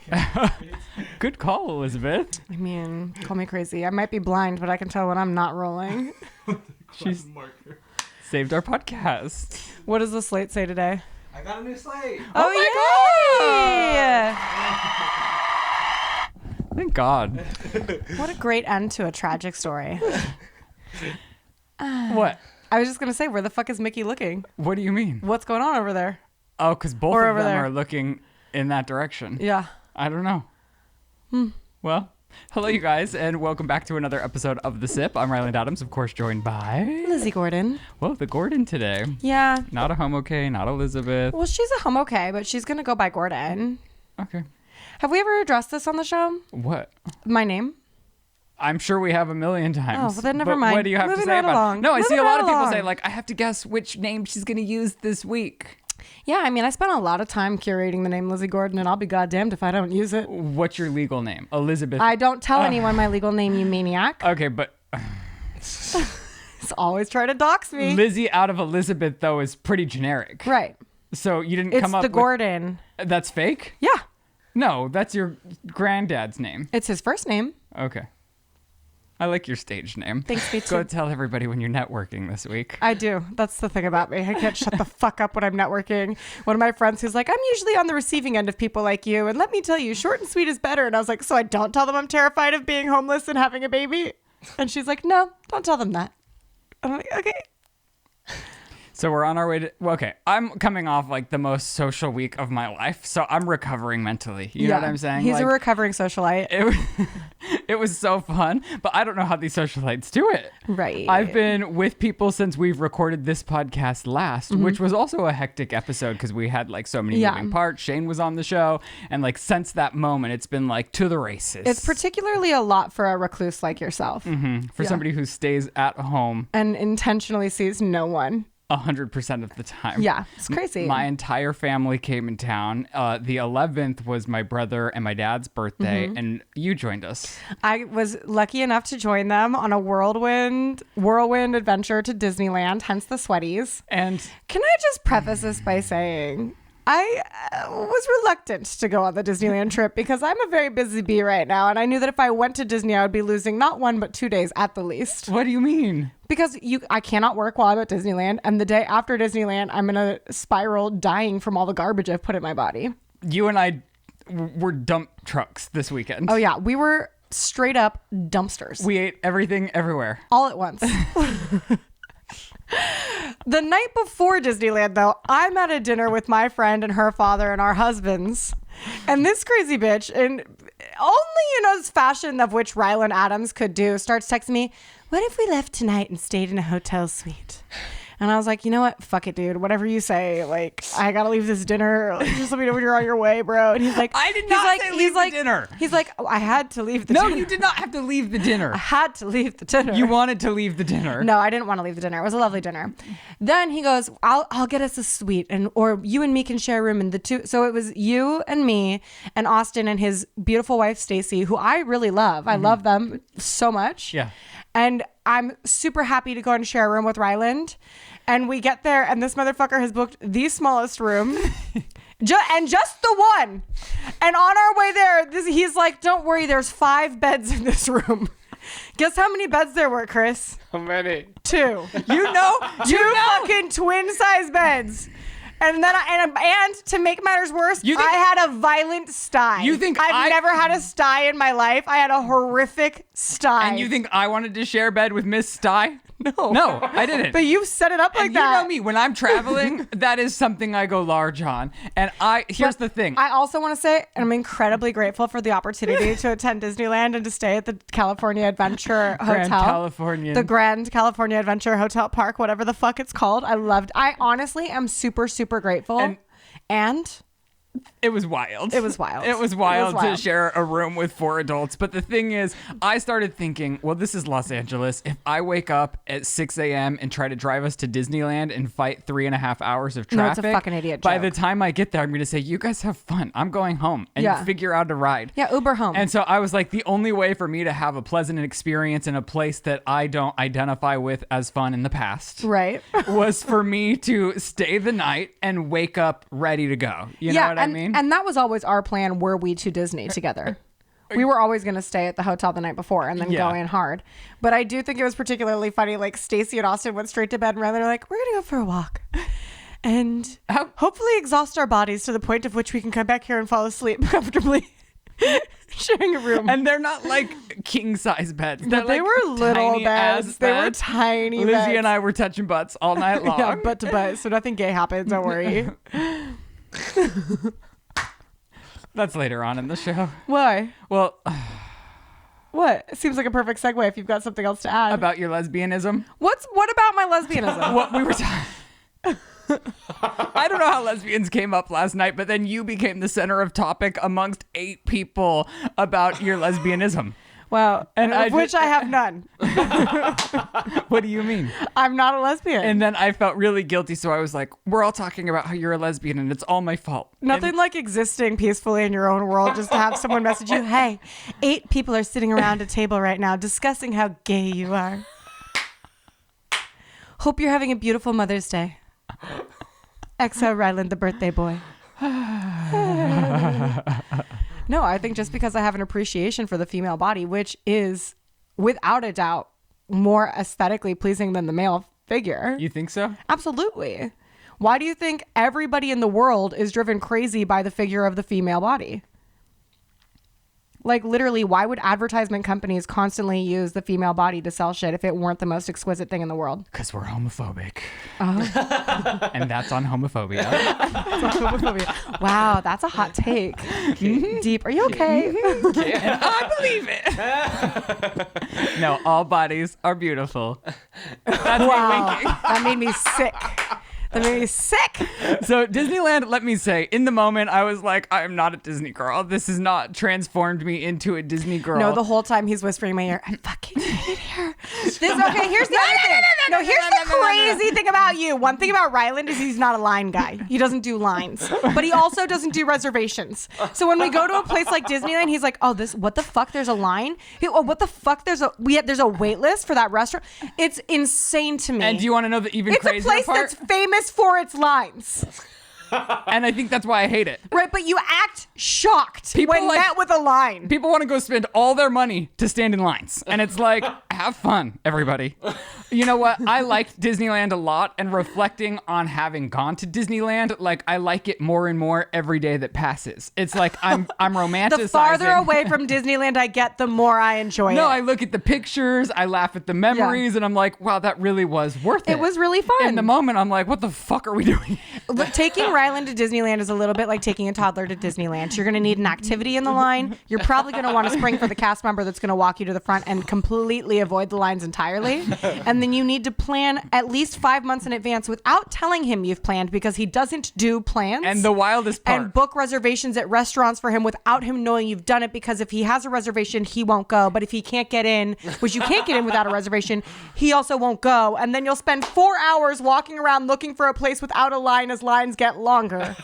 camera. Good call, Elizabeth. I mean, call me crazy. I might be blind, but I can tell when I'm not rolling. She's saved our podcast. What does the slate say today? I got a new slate. Oh, yeah! Thank God. What a great end to a tragic story. What? I was just going to say, where the fuck is Mickey looking? What do you mean? What's going on over there? Oh, because both Or of over them there. are looking in that direction. Yeah. I don't know. Well, hello, you guys, and welcome back to another episode of The Sip. I'm Ryland Adams, of course, joined by... Lizzie Gordon. Well, the Gordon today. Yeah. Not a homo-K, not Elizabeth. Well, she's a homo okay, but she's going to go by Gordon. Okay. Have we ever addressed this on the show? What? My name? I'm sure we have a million times. Oh, well, then never but mind. What do you have Moving to say right about along. it? No, I see a Moving lot right of people along. say, like, I have to guess which name she's going to use this week. Yeah, I mean, I spent a lot of time curating the name Lizzie Gordon, and I'll be goddamned if I don't use it. What's your legal name? Elizabeth. I don't tell anyone my legal name, you maniac. Okay, but He's always trying to dox me. Lizzie out of Elizabeth, though, is pretty generic. Right. So you didn't It's come up the with... Gordon. That's fake? Yeah. No, that's your granddad's name. It's his first name. Okay. I like your stage name. Thanks, me too. Go tell everybody when you're networking this week. I do. That's the thing about me. I can't shut the fuck up when I'm networking. One of my friends who's like, I'm usually on the receiving end of people like you. And let me tell you, short and sweet is better. And I was like, so I don't tell them I'm terrified of being homeless and having a baby? And she's like, no, don't tell them that. I'm like, okay. So we're on our way to... Well, okay, I'm coming off like the most social week of my life, so I'm recovering mentally. You know what I'm saying? He's like, a recovering socialite. it was so fun, but I don't know how these socialites do it. Right. I've been with people since we've recorded this podcast last, which was also a hectic episode because we had like so many moving parts. Shane was on the show, and like since that moment, it's been like to the races. It's particularly a lot for a recluse like yourself. For somebody who stays at home And intentionally sees no one. 100% of the time. Yeah, it's crazy. My entire family came in town. The 11th was my brother and my dad's birthday, and you joined us. I was lucky enough to join them on a whirlwind adventure to Disneyland, hence the sweaties. And Can I just preface this by saying I was reluctant to go on the Disneyland trip because I'm a very busy bee right now. And I knew that if I went to Disney, I would be losing not 1, but 2 days at the least. what do you mean? Because I cannot work while I'm at Disneyland. And the day after Disneyland, I'm in a spiral dying from all the garbage I've put in my body. You and I were dump trucks this weekend. Oh, yeah. We were straight up dumpsters. We ate everything everywhere. All at once. The night before Disneyland, though, I'm at a dinner with my friend and her father and our husbands. And this crazy bitch, in only in a fashion of which Ryland Adams could do, starts texting me, what if we left tonight and stayed in a hotel suite? And I was like, you know what? Fuck it, dude. Whatever you say. Like, I gotta leave this dinner. Like, just let me know when you're on your way, bro. And he's like, I did not say leave the dinner. He's like, oh, I had to leave the No, dinner. you did not have to leave the dinner. I had to leave the dinner. You wanted to leave the dinner. No, I didn't want to leave the dinner. It was a lovely dinner. Then he goes, I'll get us a suite, or you and me can share a room. And the two, so it was you and me and Austin and his beautiful wife Stacy, who I really love. I love them so much. Yeah. And I'm super happy to go and share a room with Ryland. And we get there, and this motherfucker has booked the smallest room. And just the one. And on our way there, he's like, don't worry, there's 5 beds in this room. Guess how many beds there were, Chris? How many? 2. You know, Two fucking twin size beds. And then and to make matters worse, I had a violent sty. You think I've never had a sty in my life. I had a horrific sty. And you think I wanted to share bed with Miss Sty? No. No, I didn't. But you set it up like And that. you know me, when I'm traveling, that is something I go large on. And here's the thing. I also want to say, and I'm incredibly grateful for the opportunity to attend Disneyland and to stay at the California Adventure Hotel. The Grand California Adventure Hotel Park, whatever the fuck it's called. I honestly am super, super grateful. And It was wild. It was wild. It was wild to share a room with 4 adults. But the thing is, I started thinking, well, this is Los Angeles. If I wake up at 6 a.m. and try to drive us to Disneyland and fight 3.5 hours of traffic, no, it's a fucking idiot by joke. the time I get there, I'm going to say, you guys have fun. I'm going home and figure out a ride. Yeah, Uber home. And so I was like, the only way for me to have a pleasant experience in a place that I don't identify with as fun in the past, right, was for me to stay the night and wake up ready to go. You know what I mean? And that was always our plan, were we to Disney together. We were always going to stay at the hotel the night before and then go in hard. But I do think it was particularly funny. Like Stacy and Austin went straight to bed and they're like, we're going to go for a walk and hopefully exhaust our bodies to the point of which we can come back here and fall asleep comfortably. Sharing a room. And they're not like king size beds. They like were little beds. They were beds. tiny Lizzie beds. and I were touching butts all night long. Yeah, butt to butt. So nothing gay happens. Don't worry. That's later on in the show. Why? Well, what? It seems like a perfect segue if you've got something else to add. about your lesbianism. What about my lesbianism? What we were talking. I don't know how lesbians came up last night, but then you became the center of topic amongst 8 people about your lesbianism. Wow. And I have none. What do you mean? I'm not a lesbian. And then I felt really guilty, so I was like, we're all talking about how you're a lesbian and it's all my fault. Nothing like existing peacefully in your own world just to have someone message you, hey, 8 people are sitting around a table right now discussing how gay you are. Hope you're having a beautiful Mother's Day. XO Ryland, the birthday boy. No, I think just because I have an appreciation for the female body, which is without a doubt more aesthetically pleasing than the male figure. You think so? Absolutely. Why do you think everybody in the world is driven crazy by the figure of the female body? Like literally, why would advertisement companies constantly use the female body to sell shit if it weren't the most exquisite thing in the world? Because we're homophobic. And that's on homophobia. Wow, that's a hot take. Deep. Are you okay? Yeah, I believe it. No, all bodies are beautiful. That's me winking. That made me sick. That made me sick. So Disneyland, let me say, in the moment, I was like, I am not a Disney girl. This has not transformed me into a Disney girl. No, the whole time he's whispering in my ear, I fucking hate it here. Here's the other thing. Here's the crazy thing about you. One thing about Ryland is he's not a line guy. He doesn't do lines. But he also doesn't do reservations. So when we go to a place like Disneyland, he's like, oh, what the fuck? There's a line? What the fuck? There's a wait list for that restaurant? It's insane to me. And do you want to know the even crazier part? It's a place that's famous for its lines. And I think that's why I hate it. Right, but you act shocked when met with a line. People want to go spend all their money to stand in lines. And it's like, have fun, everybody. You know what? I liked Disneyland a lot, and reflecting on having gone to Disneyland, like I like it more and more every day that passes. It's like I'm romanticizing. The farther away from Disneyland I get, the more I enjoy it. No, I look at the pictures, I laugh at the memories, and I'm like, wow, that really was worth it. It was really fun. In the moment, I'm like, what the fuck are we doing? Look, taking Ryland to Disneyland is a little bit like taking a toddler to Disneyland. You're going to need an activity in the line. You're probably going to want to spring for the cast member that's going to walk you to the front and completely avoid the lines entirely. And then you need to plan at least 5 months in advance without telling him you've planned, because he doesn't do plans. And the wildest part. And book reservations at restaurants for him without him knowing you've done it, because if he has a reservation, he won't go. But if he can't get in, which you can't get in without a reservation, he also won't go. And then you'll spend 4 hours walking around looking for a place without a line as lines get longer.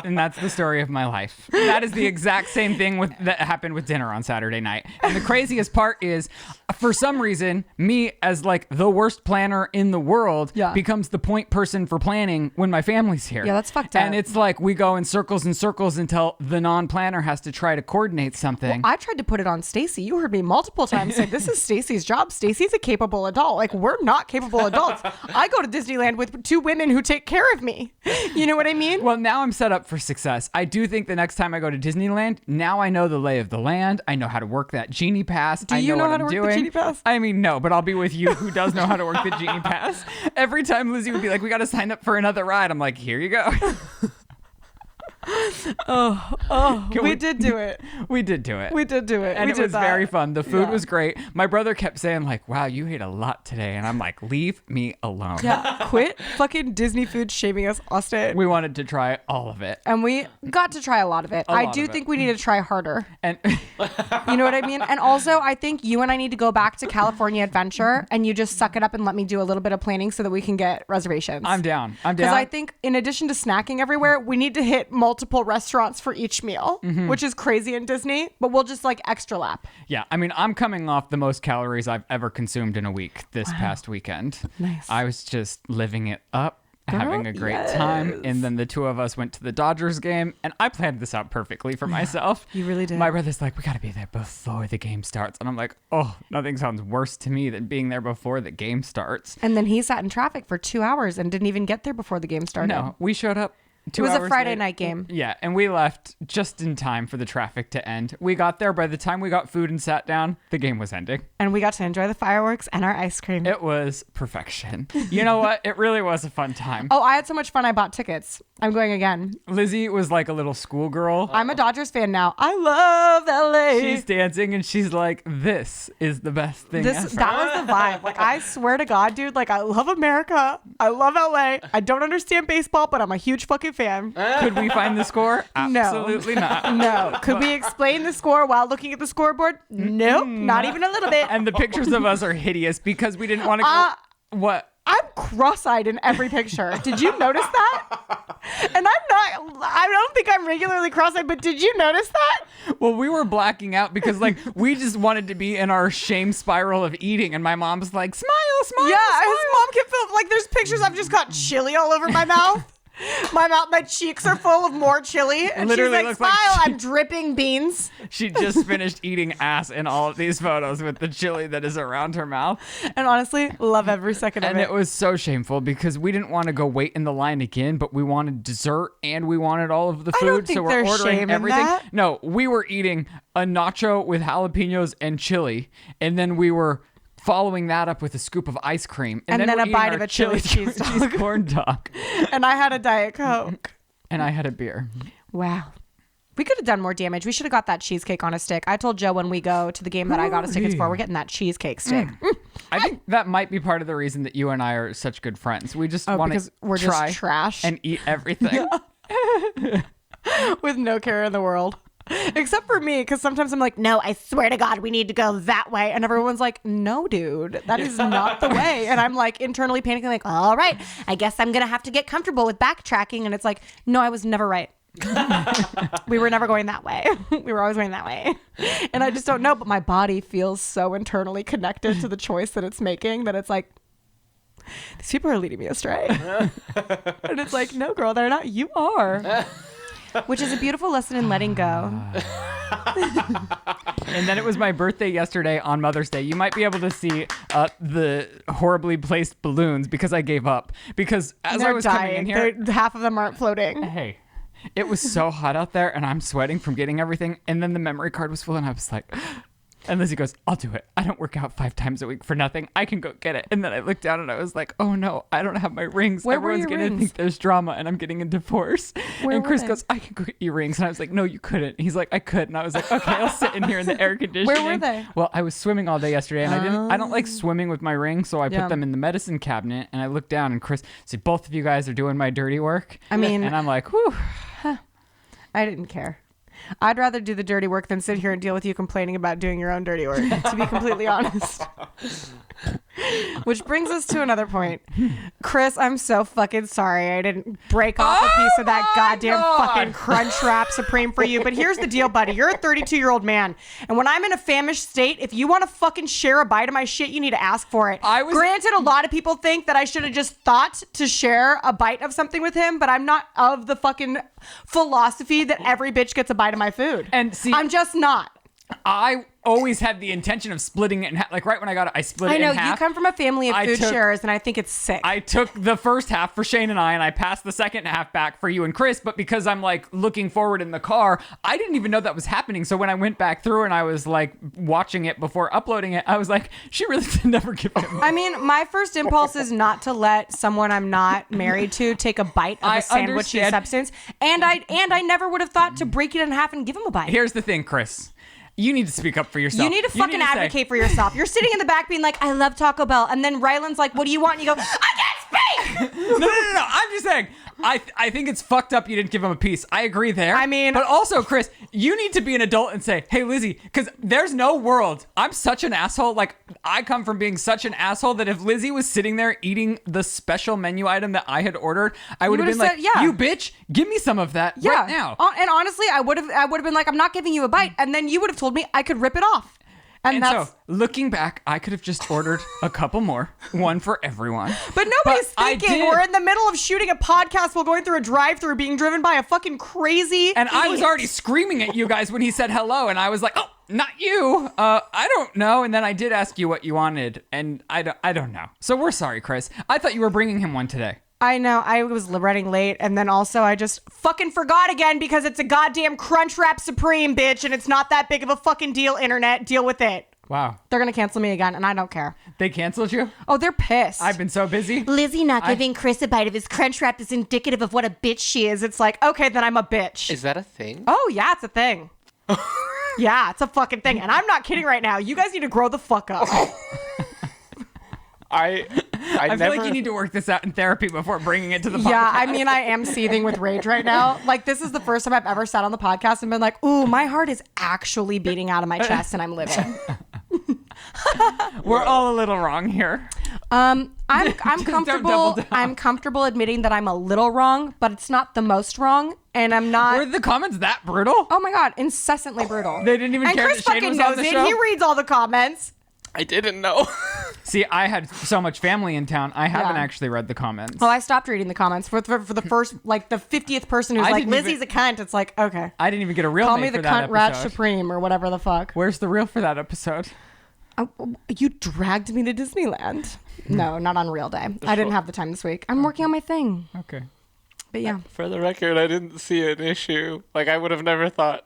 And that's the story of my life. That is the exact same thing that happened with dinner on Saturday night. And the craziest part is, for some reason, me as like the worst planner in the world becomes the point person for planning when my family's here. Yeah, that's fucked up. And it's like we go in circles and circles until the non-planner has to try to coordinate something. Well, I tried to put it on Stacy. You heard me multiple times say, this is Stacy's job. Stacy's a capable adult. Like, we're not capable adults. I go to Disneyland with 2 women who take care of me. You know what I mean? Well, now I'm set up for success. I do think the next time I go to Disneyland, now I know the lay of the land. I know how to work that Genie Pass. Do you know how to work the Genie Pass? I mean, no, but I'll be with you who does know how to work the Genie Pass. Every time Lizzie would be like, we got to sign up for another ride, I'm like, here you go. Oh, Oh, we did do it. We did do it. We did do it. And we it did was that. very fun. The food was great. My brother kept saying like, wow, you ate a lot today. And I'm like, leave me alone. Yeah, quit fucking Disney food shaming us, Austin. We wanted to try all of it. And we got to try a lot of it. I do think we need to try harder. And You know what I mean? And also, I think you and I need to go back to California Adventure and you just suck it up and let me do a little bit of planning so that we can get reservations. I'm down. Because I think in addition to snacking everywhere, we need to hit multiple restaurants for each meal, which is crazy in Disney, but we'll just like extra lap. Yeah, I mean, I'm coming off the most calories I've ever consumed in a week this past weekend. Nice. I was just living it up, Girl, having a great time. And then the two of us went to the Dodgers game, and I planned this out perfectly for myself. You really did. My brother's like, we got to be there before the game starts. And I'm like, oh, nothing sounds worse to me than being there before the game starts. And then he sat in traffic for 2 hours and didn't even get there before the game started. No, we showed up. It was a Friday late. night game. Yeah, and we left just in time for the traffic to end. We got there. By the time we got food and sat down, the game was ending. And we got to enjoy the fireworks and our ice cream. It was perfection. You know what? It really was a fun time. Oh, I had so much fun. I bought tickets. I'm going again. Lizzie was like a little schoolgirl. I'm a Dodgers fan now. I love LA. She's dancing and she's like, this is the best thing ever. That was the vibe. Like, I swear to God, dude, like, I love America. I love LA. I don't understand baseball, but I'm a huge fucking fan. Could we find the score? No. Absolutely not. No. Could we explain the score while looking at the scoreboard? Nope. Not even a little bit. And the pictures of us are hideous because we didn't want to go. What? I'm cross-eyed in every picture. Did you notice that? And I don't think I'm regularly cross-eyed, but did you notice that? Well, we were blacking out because like we just wanted to be in our shame spiral of eating, and my mom's like, smile, smile. Yeah, smile. his mom can feel like there's pictures I've just got chili all over my mouth. My cheeks are full of more chili. And Literally she's like, looks smile, like I'm dripping beans. She just finished eating ass in all of these photos with the chili that is around her mouth. And honestly, love every second of And it. it was so shameful because we didn't want to go wait in the line again, but we wanted dessert and we wanted all of the food. I don't think so we're there's ordering shame in everything. that. No, we were eating a nacho with jalapenos and chili, and then we were following that up with a scoop of ice cream, And then we're a eating bite our of a chili cheese dog. corn dog. And I had a Diet Coke. And I had a beer. Wow. We could have done more damage. We should have got that cheesecake on a stick. I told Joe when we go to the game that I got us tickets for, we're getting that cheesecake stick. I think that might be part of the reason that you and I are such good friends. We just want because to we're try just trash. and eat everything. With no care in the world. Except for me, because sometimes I'm like, no, I swear to God, we need to go that way. And everyone's like, no, dude, that is not the way. And I'm like internally panicking, like, all right, I guess I'm going to have to get comfortable with backtracking. And it's like, no, I was never right. We were never going that way. We were always going that way. And I just don't know. But my body feels so internally connected to the choice that it's making that it's like, these people are leading me astray. And it's like, no, girl, they're not. You are. Which is a beautiful lesson in letting go. And then it was my birthday yesterday on Mother's Day. You might be able to see the horribly placed balloons because I gave up. Because as I was coming in here, half of them aren't floating. hey, it was so hot out there and I'm sweating from getting everything. And then the memory card was full and I was like, and Lizzie goes, I'll do it. I don't work out 5 times a week for nothing. I can go get it. And then I looked down and I was like, oh no, I don't have my rings. Where were Everyone's your going to rings? think there's drama and I'm getting a divorce. Where and were Chris they? goes, I can go get you rings. And I was like, no, you couldn't. He's like, I could. And I was like, okay, I'll sit in here in the air conditioning. Where were they? Well, I was swimming all day yesterday and I don't like swimming with my rings. So I Yeah. put them in the medicine cabinet and I looked down and Chris said, both of you guys are doing my dirty work. I mean, And I'm like, whew. I didn't care. I'd rather do the dirty work than sit here and deal with you complaining about doing your own dirty work, to be completely honest. Which brings us to another point. Chris, I'm so fucking sorry I didn't break off a piece of that goddamn fucking Crunchwrap Supreme for you. But here's the deal, buddy. You're a 32-year-old man. And when I'm in a famished state, if you want to fucking share a bite of my shit, you need to ask for it. Granted, a lot of people think that I should have just thought to share a bite of something with him, but I'm not of the fucking philosophy that every bitch gets a bite of my food. And see, I'm just not. always had the intention of splitting it in half. Like right when I got it, I split it in half. I know, you come from a family of food shares, and I think it's sick. I took the first half for Shane and I passed the second half back for you and Chris, but because I'm like looking forward in the car, I didn't even know that was happening. So when I went back through and I was like watching it before uploading it, I was like, she really did never give it. I mean, my first impulse is not to let someone I'm not married to take a bite of a sandwichy substance, and I never would have thought to break it in half and give him a bite. Here's the thing, Chris. You need to speak up for yourself. You need to fucking advocate for yourself. You're sitting in the back being like, I love Taco Bell. And then Ryland's like, what do you want? And you go, I can't speak. No. I'm just saying, I think it's fucked up you didn't give him a piece. I agree there. I mean. But also, Chris, you need to be an adult and say, hey, Lizzie, because there's no world. I'm such an asshole. Like, I come from being such an asshole that if Lizzie was sitting there eating the special menu item that I had ordered, I would have been like, you bitch, give me some of that right now. And honestly, I would have been like, I'm not giving you a bite. And then you would have told me I could rip it off. And so, looking back, I could have just ordered a couple more, one for everyone. But nobody's thinking we're in the middle of shooting a podcast while going through a drive-thru being driven by a fucking crazy And idiot. I was already screaming at you guys when he said hello, and I was like, oh, not you. I don't know. And then I did ask you what you wanted, and I don't know. So we're sorry, Chris. I thought you were bringing him one today. I know, I was running late, and then also I just fucking forgot again because it's a goddamn Crunchwrap Supreme, bitch, and it's not that big of a fucking deal, internet. Deal with it. Wow. They're gonna cancel me again, and I don't care. They canceled you? Oh, they're pissed. I've been so busy. Lizzie not giving Chris a bite of his Crunchwrap is indicative of what a bitch she is. It's like, okay, then I'm a bitch. Is that a thing? Oh, yeah, it's a thing. Yeah, it's a fucking thing, and I'm not kidding right now. You guys need to grow the fuck up. I feel like you need to work this out in therapy before bringing it to the podcast. Yeah, I mean, I am seething with rage right now. Like, this is the first time I've ever sat on the podcast and been like, ooh, my heart is actually beating out of my chest and I'm living. We're all a little wrong here. I'm comfortable admitting that I'm a little wrong, but it's not the most wrong, and I'm not. Were the comments that brutal? Oh my god, incessantly brutal. They didn't even care Chris that Shane fucking was on knows the it. show? He reads all the comments. I didn't know. See, I had so much family in town. I haven't actually read the comments. Oh, I stopped reading the comments for the first, like, the 50th person who's like, Lizzie's a cunt. It's like, okay. I didn't even get a real Call name me the for that cunt rat episode. supreme or whatever the fuck. Where's the real for that episode? You dragged me to Disneyland. No, not on real day. I didn't have the time this week. I'm working on my thing. Okay. But yeah. For the record, I didn't see an issue. Like, I would have never thought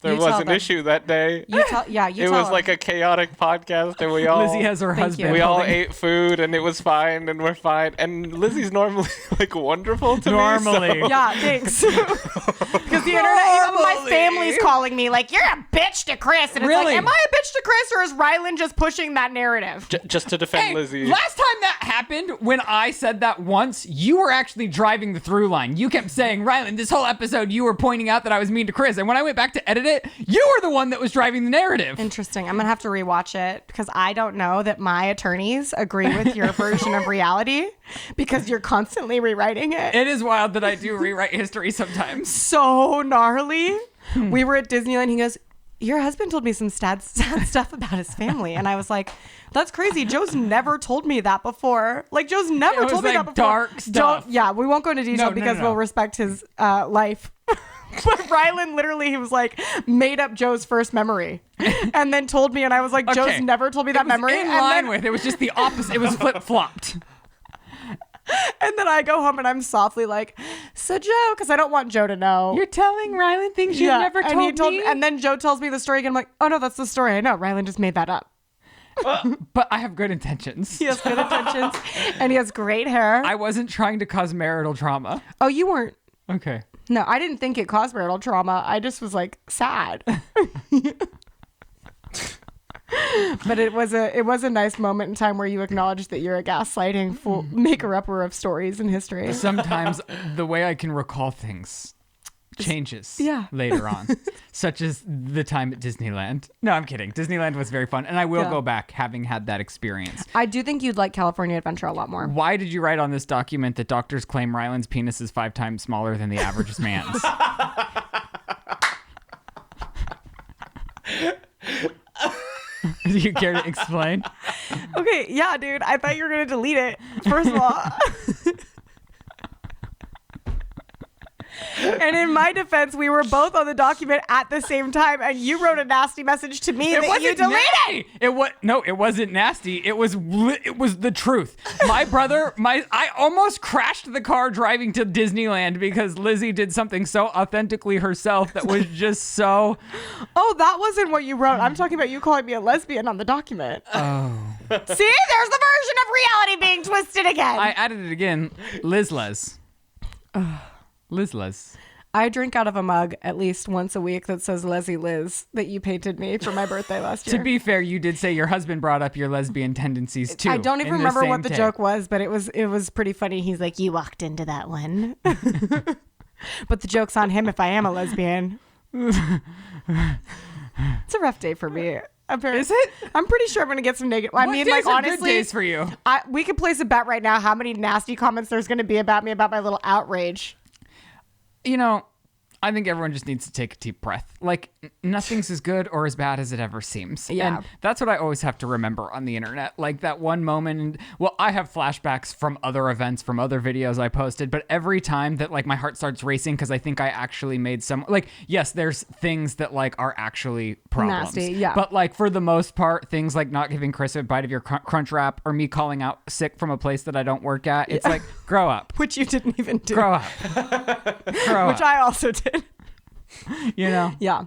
there You was tell an them. issue that day. You tell It was like a chaotic podcast, and we all Lizzie has her Thank husband. you. we all holding- ate food, and it was fine, and we're fine. And Lizzie's normally like wonderful to Normally. me. So. Yeah, thanks. Because the internet, even my family's calling me like, you're a bitch to Chris. And it's Really? like, am I a bitch to Chris, or is Ryland just pushing that narrative? Just to defend Hey, Lizzie. last time that happened, when I said that once, you were actually driving the through line. You kept saying, Ryland, this whole episode, you were pointing out that I was mean to Chris. And when I went back to edit it, you were the one that was driving the narrative. Interesting. I'm going to have to rewatch it because I don't know that my attorneys agree with your version of reality because you're constantly rewriting it. It is wild that I do rewrite history sometimes. So gnarly. We were at Disneyland. He goes, your husband told me some sad stuff about his family. And I was like, that's crazy. Joe's never told me that before. Like, Joe's never It was told me like that before. dark stuff. Yeah, we won't go into detail No, because no. we'll respect his life. But Ryland literally, he was like, made up Joe's first memory and then told me. And I was like, Joe's Okay. never told me that It was memory. in And line then- with. It was just the opposite. It was flip-flopped. And then I go home and I'm softly like, so Joe, because I don't want Joe to know. You're telling Ryland things you've never and he told me? And then Joe tells me the story again. I'm like, oh no, that's the story I know. Ryland just made that up. But I have good intentions. He has good intentions and he has great hair. I wasn't trying to cause marital trauma. Oh, you weren't. Okay. No, I didn't think it caused marital trauma. I just was like sad. But it was a nice moment in time where you acknowledged that you're a gaslighting full maker-upper of stories in history. Sometimes the way I can recall things changes Yeah. later on, such as the time at Disneyland. No, I'm kidding. Disneyland was very fun, and I will Yeah. go back having had that experience. I do think you'd like California Adventure a lot more. Why did you write on this document that doctors claim Ryland's penis is 5 times smaller than the average man's? Do you care to explain? Okay, yeah, dude. I thought you were gonna delete it. First of all. And in my defense, we were both on the document at the same time, and you wrote a nasty message to me that you deleted. Nasty. It wasn't nasty. It was the truth. My brother, I almost crashed the car driving to Disneyland because Lizzie did something so authentically herself that was just so. Oh, that wasn't what you wrote. I'm talking about you calling me a lesbian on the document. Oh. See, there's the version of reality being twisted again. I added it again. Lizze. Lizze. I drink out of a mug at least once a week that says Lizzie Liz that you painted me for my birthday last year. To be fair, you did say your husband brought up your lesbian tendencies too. I don't even remember what the joke was, but it was pretty funny. He's like, you walked into that one. But the joke's on him if I am a lesbian. It's a rough day for me. Is it? I'm pretty sure I'm gonna get some negative. I mean, like, honestly, good days for you. We could place a bet right now how many nasty comments there's gonna be about me about my little outrage. You know, I think everyone just needs to take a deep breath. Like, nothing's as good or as bad as it ever seems. Yeah. And that's what I always have to remember on the internet. Like that one moment, well, I have flashbacks from other events, from other videos I posted, but every time that like my heart starts racing because I think I actually made some, like, yes, there's things that like are actually problems. Nasty, yeah. But like for the most part, things like not giving Chris a bite of your crunch wrap or me calling out sick from a place that I don't work at, it's like, grow up. Which you didn't even do. Grow up. Grow Which up. I also did. You know? Yeah.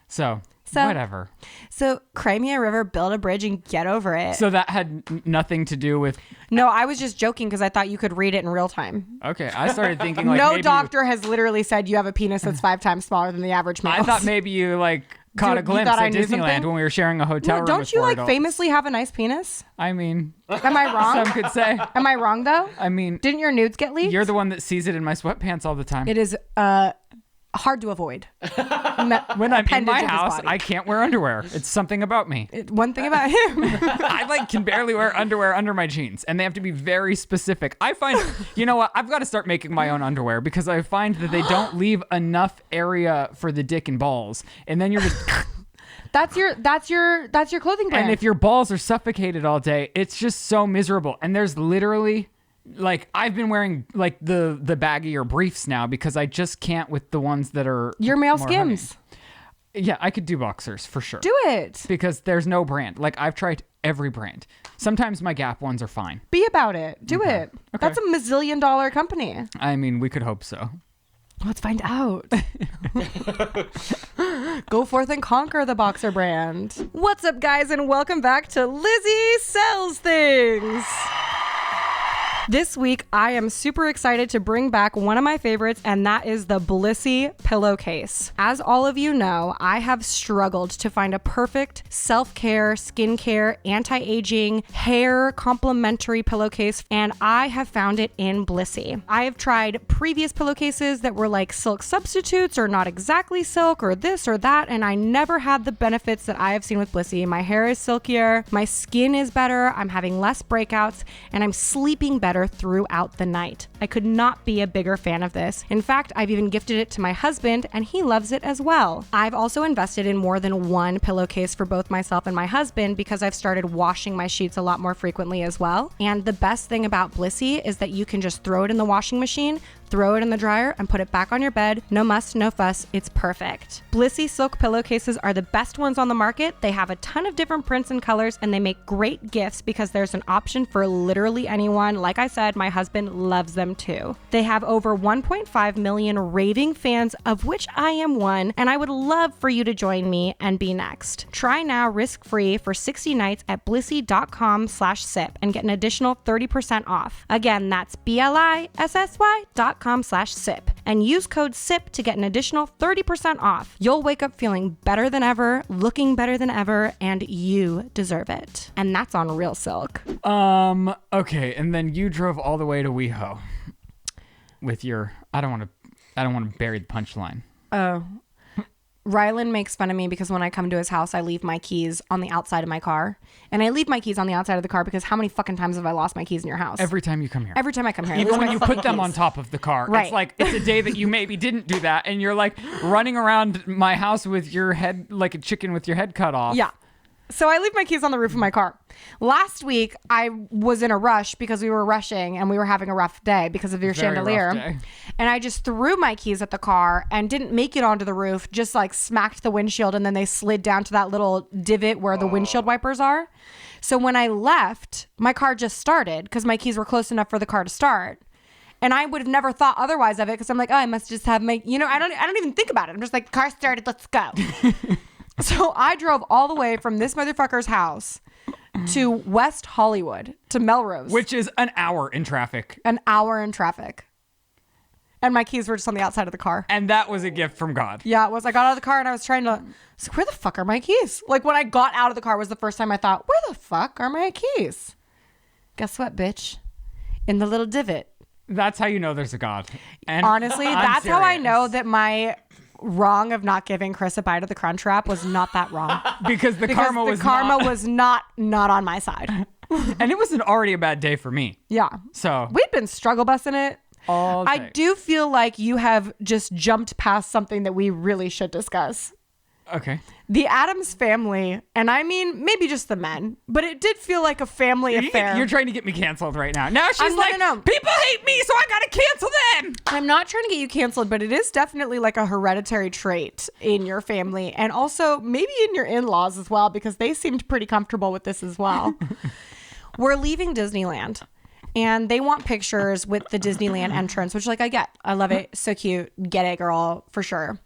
So whatever. So Crimea River, build a bridge and get over it. So that had nothing to do with. No, I was just joking because I thought you could read it in real time. Okay, I started thinking like no maybe doctor has literally said you have a penis that's 5 times smaller than the average male. I thought maybe you like caught a You glimpse thought I at knew Disneyland something? when we were sharing a hotel room. Don't with you four like adults. famously have a nice penis? I mean, Am I wrong? some could say. Am I wrong though? I mean, Didn't your nudes get leaked? you're the one that sees it in my sweatpants all the time. It is hard to avoid. When I'm in my house, I can't wear underwear. It's something about me. One thing about him. I like can barely wear underwear under my jeans, and they have to be very specific. I find, you know what? I've got to start making my own underwear because I find that they don't leave enough area for the dick and balls, and then you're just. That's your clothing brand. And if your balls are suffocated all day, it's just so miserable. And there's literally. Like I've been wearing like the baggier briefs now because I just can't with the ones that are your male more skims. honey. Yeah, I could do boxers for sure. Do it. Because there's no brand. Like I've tried every brand. Sometimes my Gap ones are fine. Be about it. Do it. Okay. That's a $1 company. I mean, we could hope so. Let's find out. Go forth and conquer the boxer brand. What's up, guys, and welcome back to Lizzie Sells Things. This week, I am super excited to bring back one of my favorites, and that is the Blissey pillowcase. As all of you know, I have struggled to find a perfect self-care, skincare, anti-aging, hair complementary pillowcase, and I have found it in Blissey. I have tried previous pillowcases that were like silk substitutes or not exactly silk or this or that, and I never had the benefits that I have seen with Blissey. My hair is silkier, my skin is better, I'm having less breakouts, and I'm sleeping better throughout the night. I could not be a bigger fan of this. In fact, I've even gifted it to my husband and he loves it as well. I've also invested in more than one pillowcase for both myself and my husband because I've started washing my sheets a lot more frequently as well. And the best thing about Blissey is that you can just throw it in the washing machine, throw it in the dryer, and put it back on your bed. No muss, no fuss. It's perfect. Blissey silk pillowcases are the best ones on the market. They have a ton of different prints and colors, and they make great gifts because there's an option for literally anyone. Like I said, my husband loves them too. They have over 1.5 million raving fans, of which I am one, and I would love for you to join me and be next. Try now risk-free for 60 nights at blissey.com/sip and get an additional 30% off. Again, that's blissy.com/sip and use code SIP to get an additional 30% off. You'll wake up feeling better than ever, looking better than ever, and you deserve it. And that's on Real Silk. Okay, and then you drove all the way to WeHo with your I don't want to bury the punchline. Oh. Ryland makes fun of me because when I come to his house, I leave my keys on the outside of my car. And I leave my keys on the outside of the car because how many fucking times have I lost my keys in your house? Every time you come here. Every time I come here. I Even lose when my you fucking put them keys. on top of the car. Right. It's like, it's a day that you maybe didn't do that. And you're like running around my house with your head, like a chicken with your head cut off. Yeah. So I leave my keys on the roof of my car. Last week, I was in a rush because we were rushing and we were having a rough day because of your Very chandelier. rough day. And I just threw my keys at the car and didn't make it onto the roof, just like smacked the windshield, and then they slid down to that little divot where the windshield wipers are. So when I left, my car just started because my keys were close enough for the car to start. And I would have never thought otherwise of it because I'm like, oh, I must just have my, I don't even think about it. I'm just like, car started, let's go. So I drove all the way from this motherfucker's house to West Hollywood to Melrose. Which is an hour in traffic. An hour in traffic. And my keys were just on the outside of the car. And that was a gift from God. Yeah, it was. I got out of the car and I was trying to, where the fuck are my keys? Like when I got out of the car was the first time I thought, where the fuck are my keys? Guess what, bitch? In the little divot. That's how you know there's a God. And Honestly, I'm that's how I serious. know that my wrong of not giving Chris a bite of the crunch wrap was not that wrong. Because the karma was not on my side. And it wasn't already a bad day for me. Yeah. So We've been struggle busting it. all I day. do feel like you have just jumped past something that we really should discuss. Okay. The Addams family, and I mean maybe just the men, but it did feel like a family affair. You're trying to get me canceled right now. Now she's I'm- like, no. people hate me, so I gotta cancel them. I'm not trying to get you canceled, but it is definitely like a hereditary trait in your family and also maybe in your in-laws as well, because they seemed pretty comfortable with this as well. We're leaving Disneyland and they want pictures with the Disneyland entrance, which like I get. I love it. So cute. Get it, girl, for sure.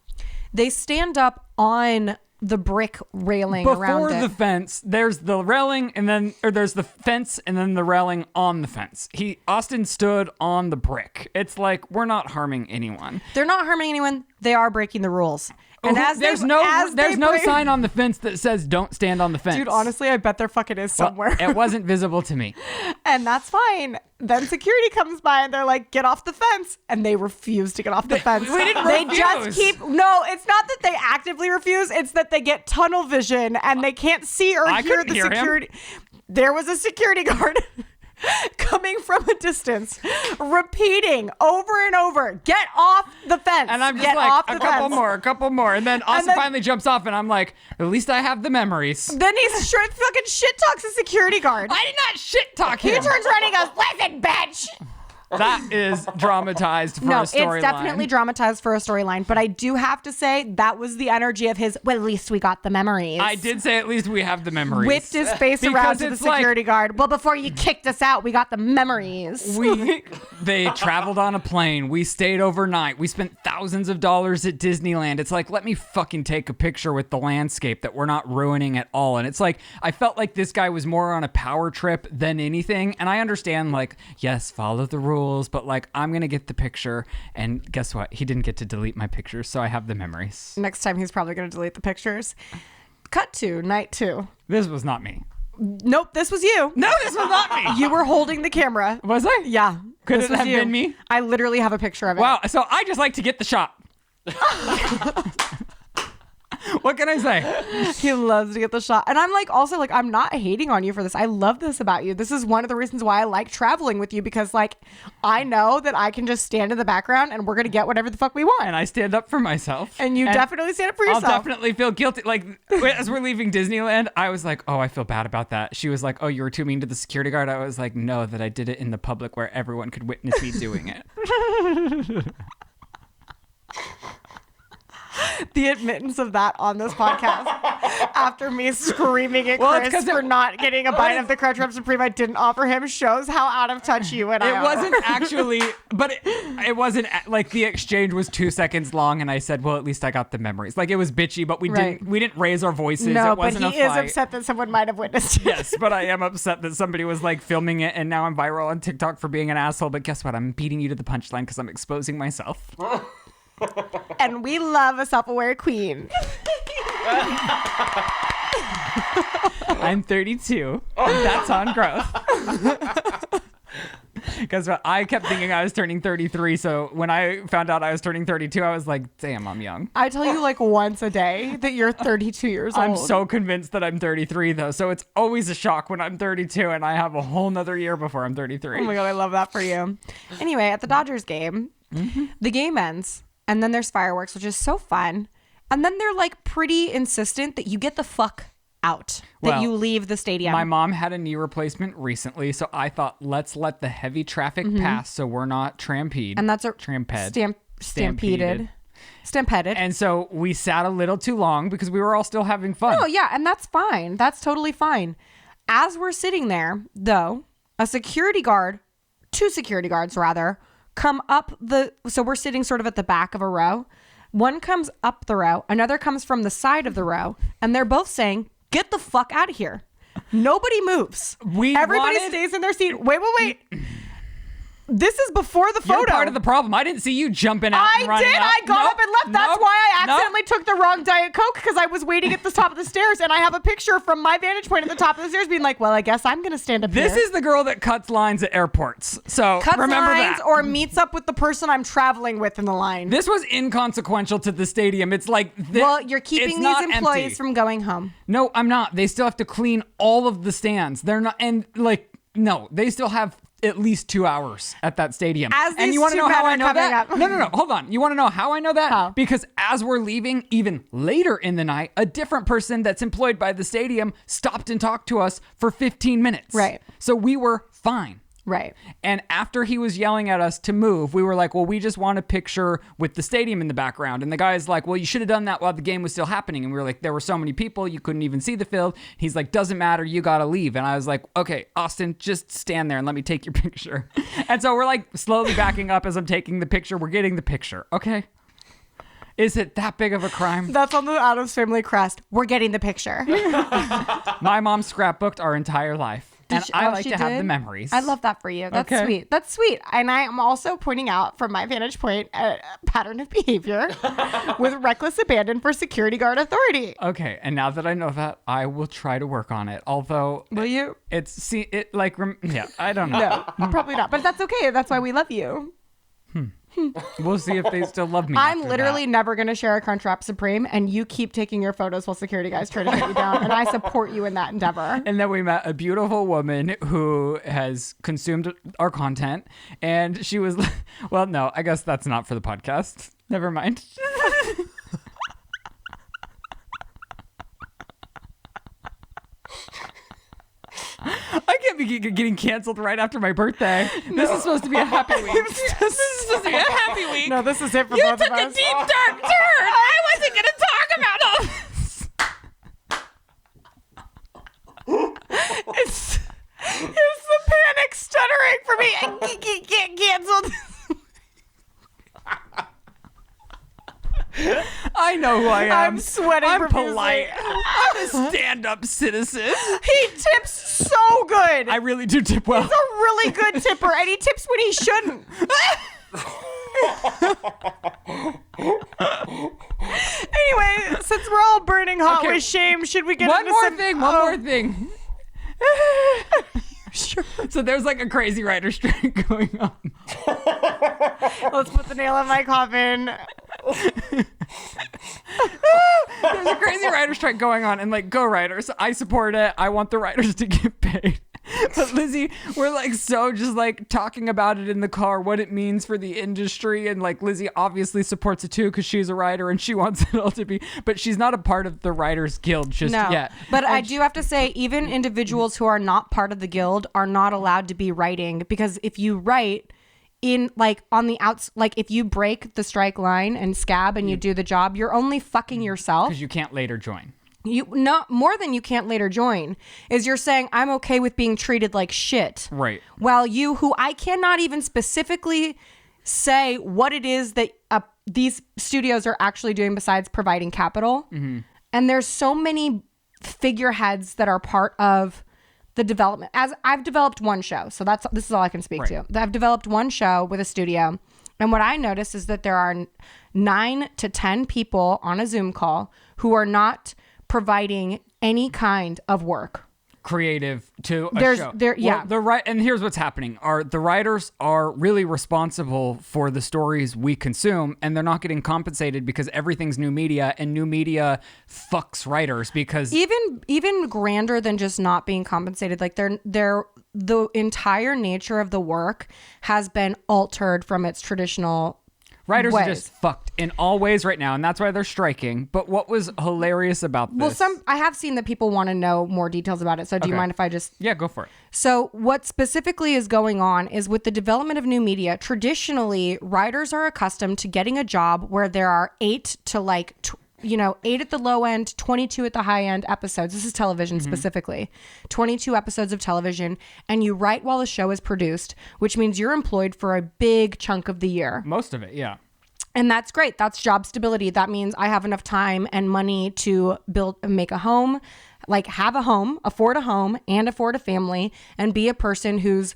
They stand up on the brick railing around Before it. the fence, there's the railing, there's the fence, and then the railing on the fence. Austin stood on the brick. It's like we're not harming anyone. They're not harming anyone. They are breaking the rules. And there's no sign on the fence that says don't stand on the fence. Dude, honestly, I bet there fucking is Well, somewhere. it wasn't visible to me. And that's fine. Then security comes by and they're like, get off the fence. And they refuse to get off the fence. we didn't They refuse. just keep, no, it's not that they actively refuse. It's that they get tunnel vision and they can't see or I hear couldn't the hear him. security. There was a security guard coming from a distance, repeating over and over, get off the fence. And I'm just get like, off a the couple more. And then Austin then- finally jumps off, and I'm like, at least I have the memories. Then he fucking shit talks a security guard. I did not shit talk He him. turns around and he goes, listen, bitch. That is dramatized for No, a it's storyline. definitely dramatized for a storyline, but I do have to say that was the energy of his, well, at least we got the memories. I did say at least we have the memories. Whipped his face Because around to the it's like- security guard. Well, before you kicked us out, we got the memories. They traveled on a plane. We stayed overnight. We spent thousands of dollars at Disneyland. It's like, let me fucking take a picture with the landscape that we're not ruining at all. And it's like, I felt like this guy was more on a power trip than anything. And I understand, like, yes, follow the rules, but like, I'm going to get the picture. And guess what? He didn't get to delete my pictures, so I have the memories. Next time, he's probably going to delete the pictures. Cut to night 2. This was not me. Nope, this was you. No, this was not me. You were holding the camera. Was I? Yeah. Could this it was have you. been me? I literally have a picture of it. Wow. So I just like to get the shot. What can I say? He loves to get the shot. And I'm like, also, like, I'm not hating on you for this. I love this about you. This is one of the reasons why I like traveling with you, because, like, I know that I can just stand in the background and we're going to get whatever the fuck we want. And I stand up for myself. And you definitely stand up for yourself. I'll definitely feel guilty. Like, as we're leaving Disneyland, I was like, oh, I feel bad about that. She was like, oh, you were too mean to the security guard. I was like, no, that I did it in the public where everyone could witness me doing it. The admittance of that on this podcast after me screaming at Well, it's Chris 'cause for not getting a bite of the Crunch Wrap Supreme I didn't offer him shows how out of touch you and I It are. wasn't actually, but it wasn't like the exchange was 2 seconds long, and I said, well, at least I got the memories. Like, it was bitchy, but we Right. didn't raise our voices. No, It but wasn't he a is fight. upset that someone might have witnessed it. Yes, but I am upset that somebody was like filming it, and now I'm viral on TikTok for being an asshole. But guess what? I'm beating you to the punchline because I'm exposing myself. And we love a self-aware queen. I'm 32. And that's on growth. Because I kept thinking I was turning 33. So when I found out I was turning 32, I was like, damn, I'm young. I tell you like once a day that you're 32 years old. I'm so convinced that I'm 33, though. So it's always a shock when I'm 32 and I have a whole nother year before I'm 33. Oh my God, I love that for you. Anyway, at the Dodgers game, the game ends and then there's fireworks, which is so fun. And then they're like pretty insistent that you get the fuck out, that Well, you leave the stadium. My mom had a knee replacement recently, so I thought, let's let the heavy traffic pass so we're not stampeded. and that's a stampeded. And so we sat a little too long because we were all still having fun. Oh, yeah, and that's fine. That's totally fine. As we're sitting there, though, two security guards rather, come up so we're sitting sort of at the back of a row. One comes up the row, another comes from the side of the row, and they're both saying, "Get the fuck out of here." Nobody moves. Everybody stays in their seat. Wait. This is before the photo. You're part of the problem. I didn't see you jumping out and running out. I got up and left. That's why I accidentally took the wrong Diet Coke, because I was waiting at the top of the stairs, and I have a picture from my vantage point at the top of the stairs being like, well, I guess I'm going to stand up here. This is the girl that cuts lines at airports. So remember that. Or meets up with the person I'm traveling with in the line. This was inconsequential to the stadium. It's like... Well, you're keeping these employees from going home. No, I'm not. They still have to clean all of the stands. They're not... And no, they still have at least 2 hours at that stadium. And you want to know how I know that? No. Hold on. You want to know how I know that? How? Because as we're leaving, even later in the night, a different person that's employed by the stadium stopped and talked to us for 15 minutes. Right. So we were fine. Right. And after he was yelling at us to move, we were like, well, we just want a picture with the stadium in the background. And the guy's like, well, you should have done that while the game was still happening. And we were like, there were so many people, you couldn't even see the field. He's like, doesn't matter, you got to leave. And I was like, okay, Austin, just stand there and let me take your picture. And so we're like slowly backing up as I'm taking the picture. We're getting the picture. Okay. Is it that big of a crime? That's on the Addams Family crest. We're getting the picture. My mom scrapbooked our entire life. And I like to have the memories. I love that for you. That's Okay. sweet. That's sweet. And I am also pointing out, from my vantage point, a pattern of behavior with reckless abandon for security guard authority. Okay, and now that I know that, I will try to work on it. Although, will you? Yeah, I don't know. No, probably not. But that's okay. That's why we love you. We'll see if they still love me. I'm after literally that. never going to share a Crunchwrap Supreme, and you keep taking your photos while security guys try to take you down, and I support you in that endeavor. And then we met a beautiful woman who has consumed our content, and she was, well, no, I guess that's not for the podcast. Never mind. I can't be getting canceled right after my birthday. This is supposed to be a happy week. This is supposed to be a happy week. No, this is it for You both took of us. a deep, dark turn. I wasn't going to talk about all this. It's the panic stuttering for me. I get canceled. I know who I am. I'm sweating I'm profusely. polite. I'm a stand-up citizen. He tips so good. I really do tip well. He's a really good tipper, and he tips when he shouldn't. Anyway, since we're all burning hot Okay. with shame, should we get One into more some... thing. Sure. So there's like a crazy writer strike going on. Let's put the nail in my coffin. There's a crazy writer strike going on, and like, go writers. I support it. I want the writers to get paid. But Lizzie, we're like so just like talking about it in the car, what it means for the industry. And like Lizzie obviously supports it too because she's a writer and she wants it all to be, but she's not a part of the Writers Guild just yet. But I do have to say, even individuals who are not part of the guild are not allowed to be writing, because if you write in like on the outs, like if you break the strike line and scab and you do the job, you're only fucking yourself. Because you can't later join. You not more than you can't later join is you're saying I'm okay with being treated like shit. Right. While you, who I cannot even specifically say what it is that these studios are actually doing besides providing capital. Mm-hmm. And there's so many figureheads that are part of the development. As I've developed one show, so this is all I can speak to. I've developed one show with a studio, and what I noticed is that there are 9 to 10 people on a Zoom call who are not providing any kind of work creative to a show. And here's what's happening: the writers are really responsible for the stories we consume, and they're not getting compensated because everything's new media, and new media fucks writers because even grander than just not being compensated, like the entire nature of the work has been altered from its traditional Writers are ways. just fucked in all ways right now, and that's why they're striking. But what was hilarious about this? Well, I have seen that people want to know more details about it. So do you Okay. mind if I just... Yeah, go for it. So what specifically is going on is with the development of new media, traditionally, writers are accustomed to getting a job where there are 8 to 8 at the low end, 22 at the high end episodes. This is television specifically. 22 episodes of television, and you write while the show is produced, which means you're employed for a big chunk of the year. Most of it, yeah. And that's great. That's job stability. That means I have enough time and money to make a home, have a home, afford a home and afford a family, and be a person who's,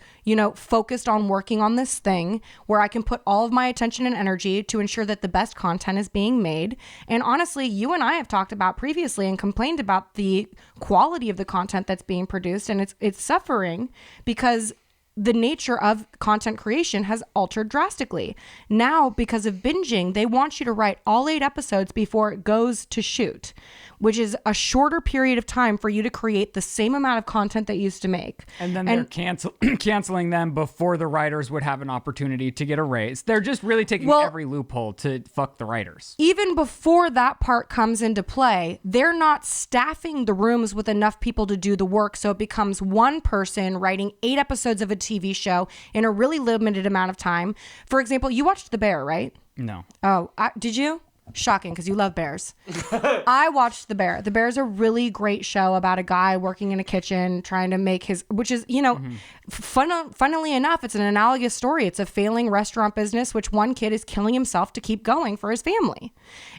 focused on working on this thing where I can put all of my attention and energy to ensure that the best content is being made. And honestly, you and I have talked about previously and complained about the quality of the content that's being produced, and it's suffering because the nature of content creation has altered drastically. Now, because of binging, they want you to write all 8 episodes before it goes to shoot, which is a shorter period of time for you to create the same amount of content that you used to make. And then they're canceling them before the writers would have an opportunity to get a raise. They're just really taking every loophole to fuck the writers. Even before that part comes into play, they're not staffing the rooms with enough people to do the work, so it becomes one person writing 8 episodes of a TV show in a really limited amount of time. For example, you watched The Bear, right? No. Oh, did you? Shocking, because you love bears. I watched The Bear. The Bear is a really great show about a guy working in a kitchen trying to make which is, funnily enough, it's an analogous story. It's a failing restaurant business, which one kid is killing himself to keep going for his family.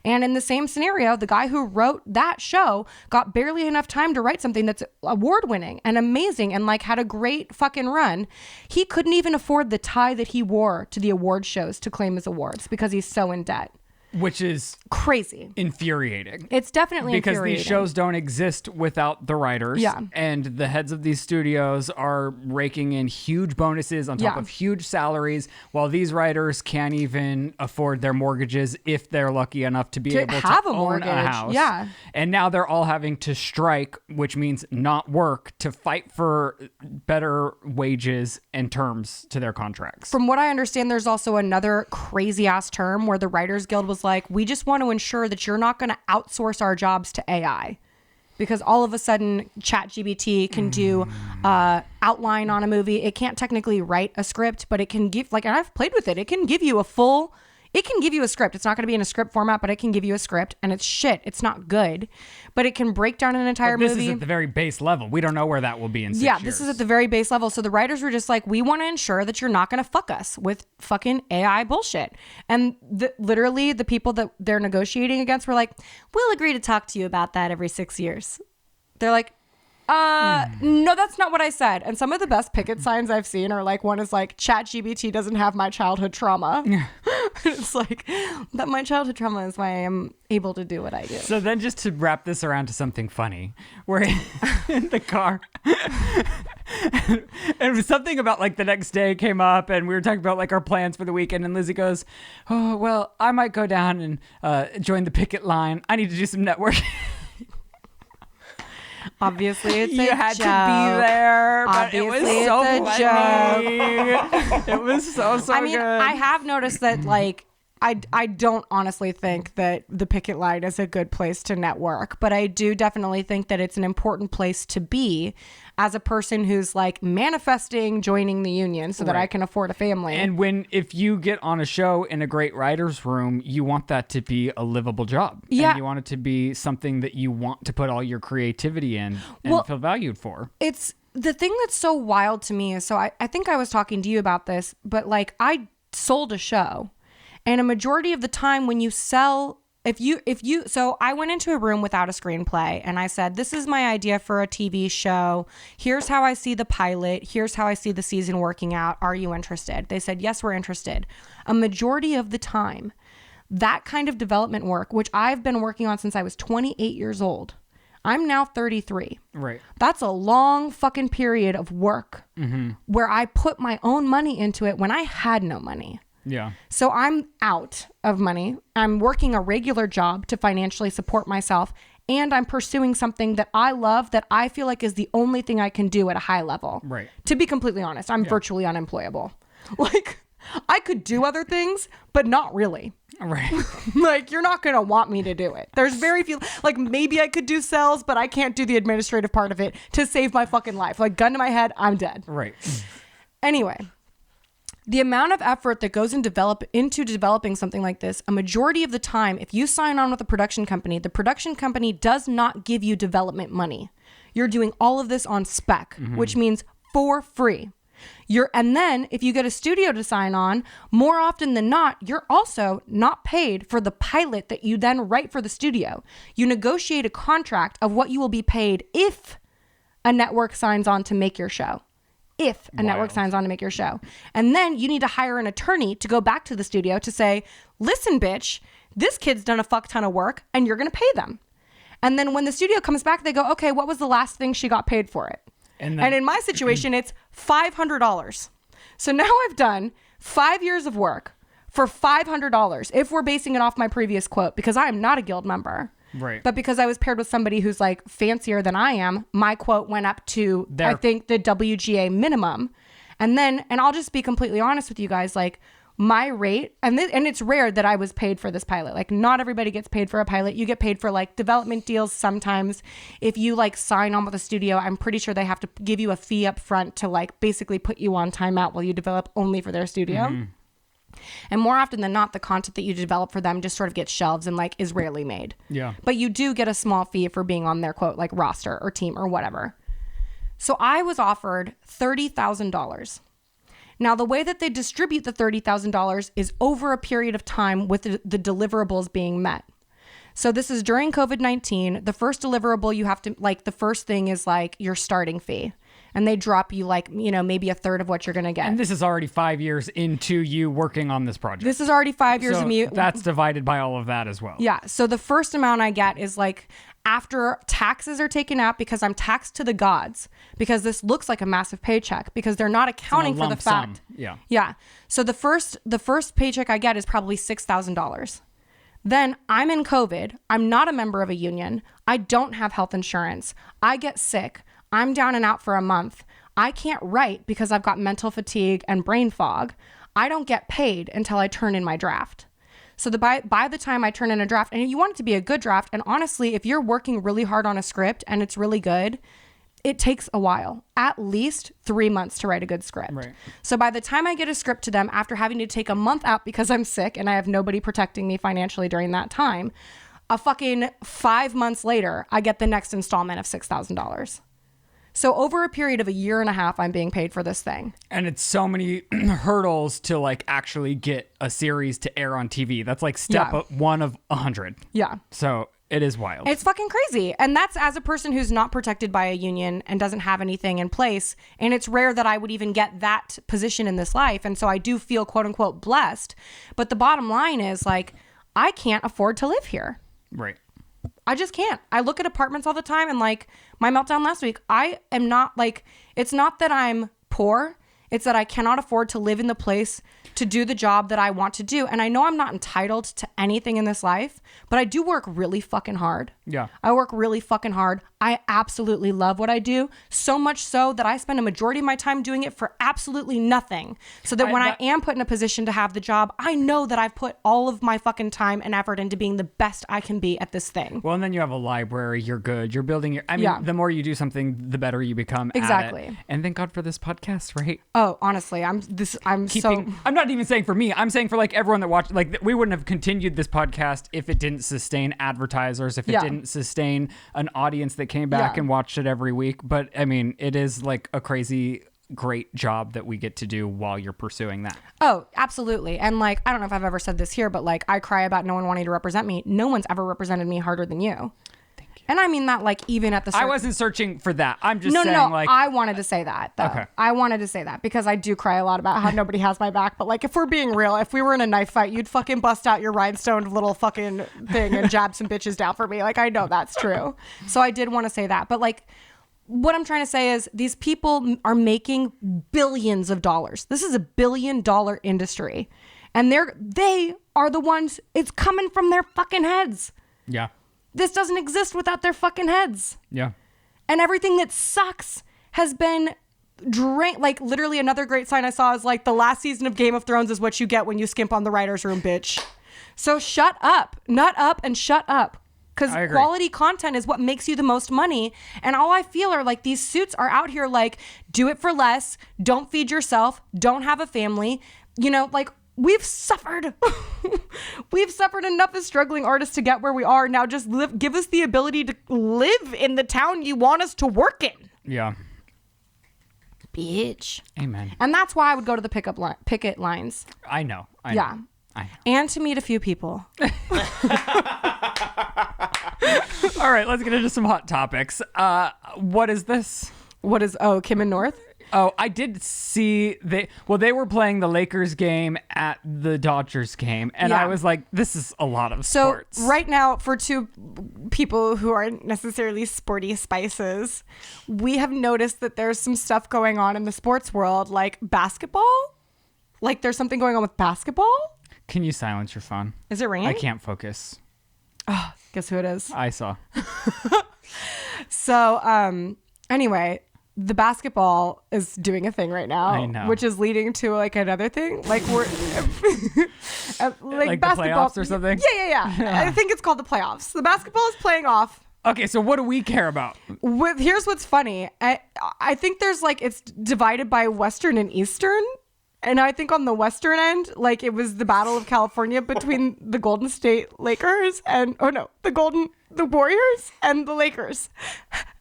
And in the same scenario, the guy who wrote that show got barely enough time to write something that's award-winning and amazing and had a great fucking run. He couldn't even afford the tie that he wore to the award shows to claim his awards because he's so in debt. Which is crazy. Infuriating. It's definitely because infuriating. these shows don't exist without the writers. Yeah. And the heads of these studios are raking in huge bonuses on top of huge salaries, while these writers can't even afford their mortgages if they're lucky enough to be able to have a own mortgage. a house. Yeah. And now they're all having to strike, which means not work, to fight for better wages and terms to their contracts. From what I understand, there's also another crazy ass term where the Writers Guild was like, we just want to ensure that you're not going to outsource our jobs to AI. Because all of a sudden, ChatGPT can do outline on a movie. It can't technically write a script, but it can give, and I've played with it. It can give you a script. It's not going to be in a script format, but it can give you a script, and it's shit. It's not good, but it can break down an entire movie. This is at the very base level. We don't know where that will be in 6 years. This is at the very base level. So the writers were just like, we want to ensure that you're not going to fuck us with fucking AI bullshit. And literally the people that they're negotiating against were like, we'll agree to talk to you about that every 6 years. They're like, no, that's not what I said. And some of the best picket signs I've seen are one is ChatGPT doesn't have my childhood trauma. It's that my childhood trauma is why I am able to do what I do. So then just to wrap this around to something funny, we're in the car. And it was something about the next day came up and we were talking about our plans for the weekend, and Lizzie goes, oh, well, I might go down and join the picket line. I need to do some networking. Obviously, it's you a had joke. to be there, but Obviously, it was so it's a funny. It was so I mean, good. I have noticed that I don't honestly think that the picket line is a good place to network, but I do definitely think that it's an important place to be as a person who's manifesting joining the union so that I can afford a family. And if you get on a show in a great writer's room, you want that to be a livable job. Yeah. And you want it to be something that you want to put all your creativity in and feel valued for. It's the thing that's so wild to me is, so I think I was talking to you about this, but I sold a show. And a majority of the time when you sell, so I went into a room without a screenplay and I said, this is my idea for a TV show. Here's how I see the pilot. Here's how I see the season working out. Are you interested? They said, yes, we're interested. A majority of the time, that kind of development work, which I've been working on since I was 28 years old. I'm now 33. Right. That's a long fucking period of work where I put my own money into it when I had no money. Yeah. So I'm out of money. I'm working a regular job to financially support myself. And I'm pursuing something that I love that I feel is the only thing I can do at a high level. Right. To be completely honest, I'm virtually unemployable. I could do other things, but not really. Right. Like, you're not going to want me to do it. There's very few, like, maybe I could do sales, but I can't do the administrative part of it to save my fucking life. Like, gun to my head, I'm dead. Right. Anyway, the amount of effort that goes into developing something like this, a majority of the time, if you sign on with a production company, the production company does not give you development money. You're doing all of this on spec, which means for free. And then if you get a studio to sign on, more often than not, you're also not paid for the pilot that you then write for the studio. You negotiate a contract of what you will be paid if a network signs on to make your show. If a network signs on to make your show. And then you need to hire an attorney to go back to the studio to say, listen, bitch, this kid's done a fuck ton of work and you're going to pay them. And then when the studio comes back, they go, okay, what was the last thing she got paid for it? And in my situation, it's $500. So now I've done 5 years of work for $500 if we're basing it off my previous quote, because I am not a guild member. Right. But because I was paired with somebody who's like fancier than I am, my quote went up to, I think, the WGA minimum. And I'll just be completely honest with you guys, like my rate, and it's rare that I was paid for this pilot. Like not everybody gets paid for a pilot. You get paid for like development deals sometimes. If you like sign on with a studio, I'm pretty sure they have to give you a fee up front to like basically put you on timeout while you develop only for their studio. And more often than not, the content that you develop for them just sort of gets shelves and like is rarely made. Yeah. But you do get a small fee for being on their quote, like roster or team or whatever. So I was offered $30,000. Now, the way that they distribute the $30,000 is over a period of time with the deliverables being met. So this is during COVID-19. The first deliverable you have to, like, the first thing is like your starting fee. And they drop you like, you know, maybe a third of what you're going to get. And this is already 5 years into you working on this project. This is already 5 years of me. That's divided by all of that as well. Yeah. So the first amount I get is like after taxes are taken out, because I'm taxed to the gods, because this looks like a massive paycheck because they're not accounting for the fact. Sum. Yeah. Yeah. So the first paycheck I get is probably $6,000. Then I'm in COVID. I'm not a member of a union. I don't have health insurance. I get sick. I'm down and out for a month. I can't write because I've got mental fatigue and brain fog. I don't get paid until I turn in my draft. So by the time I turn in a draft, and you want it to be a good draft, and honestly, if you're working really hard on a script and it's really good, it takes a while, at least 3 months to write a good script. Right. So by the time I get a script to them after having to take a month out because I'm sick and I have nobody protecting me financially during that time, a fucking 5 months later, I get the next installment of $6,000. So over a period of a year and a half, I'm being paid for this thing. And it's so many hurdles to like actually get a series to air on TV. That's like step one of 100. Yeah. So it is wild. It's fucking crazy. And that's as a person who's not protected by a union and doesn't have anything in place. And it's rare that I would even get that position in this life. And so I do feel quote unquote blessed. But the bottom line is like, I can't afford to live here. Right. I just can't. I look at apartments all the time and like my meltdown last week, I am not like, it's not that I'm poor. It's that I cannot afford to live in the place to do the job that I want to do. And I know I'm not entitled to anything in this life, but I do work really fucking hard. Yeah. I work really fucking hard. I absolutely love what I do. So much so that I spend a majority of my time doing it for absolutely nothing. So that when I am put in a position to have the job, I know that I've put all of my fucking time and effort into being the best I can be at this thing. Well, and then you have a library. You're good. You're building your, I mean, the more you do something, the better you become Exactly. at it. And thank God for this podcast, right? Oh, honestly, I'm not even saying for me. I'm saying for like everyone that watched, like we wouldn't have continued this podcast if it didn't sustain advertisers, if it didn't sustain an audience that came back and watched it every week. But I mean, it is like a crazy great job that we get to do while you're pursuing that. Oh, absolutely. And like, I don't know if I've ever said this here, but like I cry about no one wanting to represent me. No one's ever represented me harder than you. And I mean that like even at the I wasn't searching for that. I'm just saying like I wanted to say that though. Okay. I wanted to say that because I do cry a lot about how nobody has my back. But like if we're being real, if we were in a knife fight, you'd fucking bust out your rhinestone little fucking thing and jab some bitches down for me. Like I know that's true. So I did want to say that. But like what I'm trying to say is these people are making billions of dollars. This is $1 billion industry. And they are the ones, it's coming from their fucking heads. Yeah. This doesn't exist without their fucking heads. Yeah. And everything that sucks has been drink. Like literally another great sign I saw is like the last season of Game of Thrones is what you get when you skimp on the writer's room, bitch. So shut up, nut up and shut up. Because quality content is what makes you the most money. And all I feel are like these suits are out here like, do it for less, don't feed yourself, don't have a family. You know, like we've suffered. We've suffered enough as struggling artists to get where we are. Now just give us the ability to live in the town you want us to work in. Yeah. Bitch. Amen. And that's why I would go to the picket lines. I know. Yeah. And to meet a few people. All right, let's get into some hot topics. What is this? Kim and North? Oh, I did see they were playing the Lakers game at the Dodgers game, and I was like, this is a lot of sports. So right now, for two people who aren't necessarily sporty spices, we have noticed that there's some stuff going on in the sports world, like basketball. Like there's something going on with basketball. Can you silence your phone? Is it ringing? I can't focus. Oh, guess who it is? I saw. So, anyway, the basketball is doing a thing right now, I know. which is leading to like another thing. Like we're like basketball the playoffs or something? Yeah. I think it's called the playoffs. The basketball is playing off. Okay, so what do we care about? Here's what's funny. I think there's like it's divided by Western and Eastern. And I think on the Western end, like it was the Battle of California between the Golden State Lakers and the Warriors and the Lakers.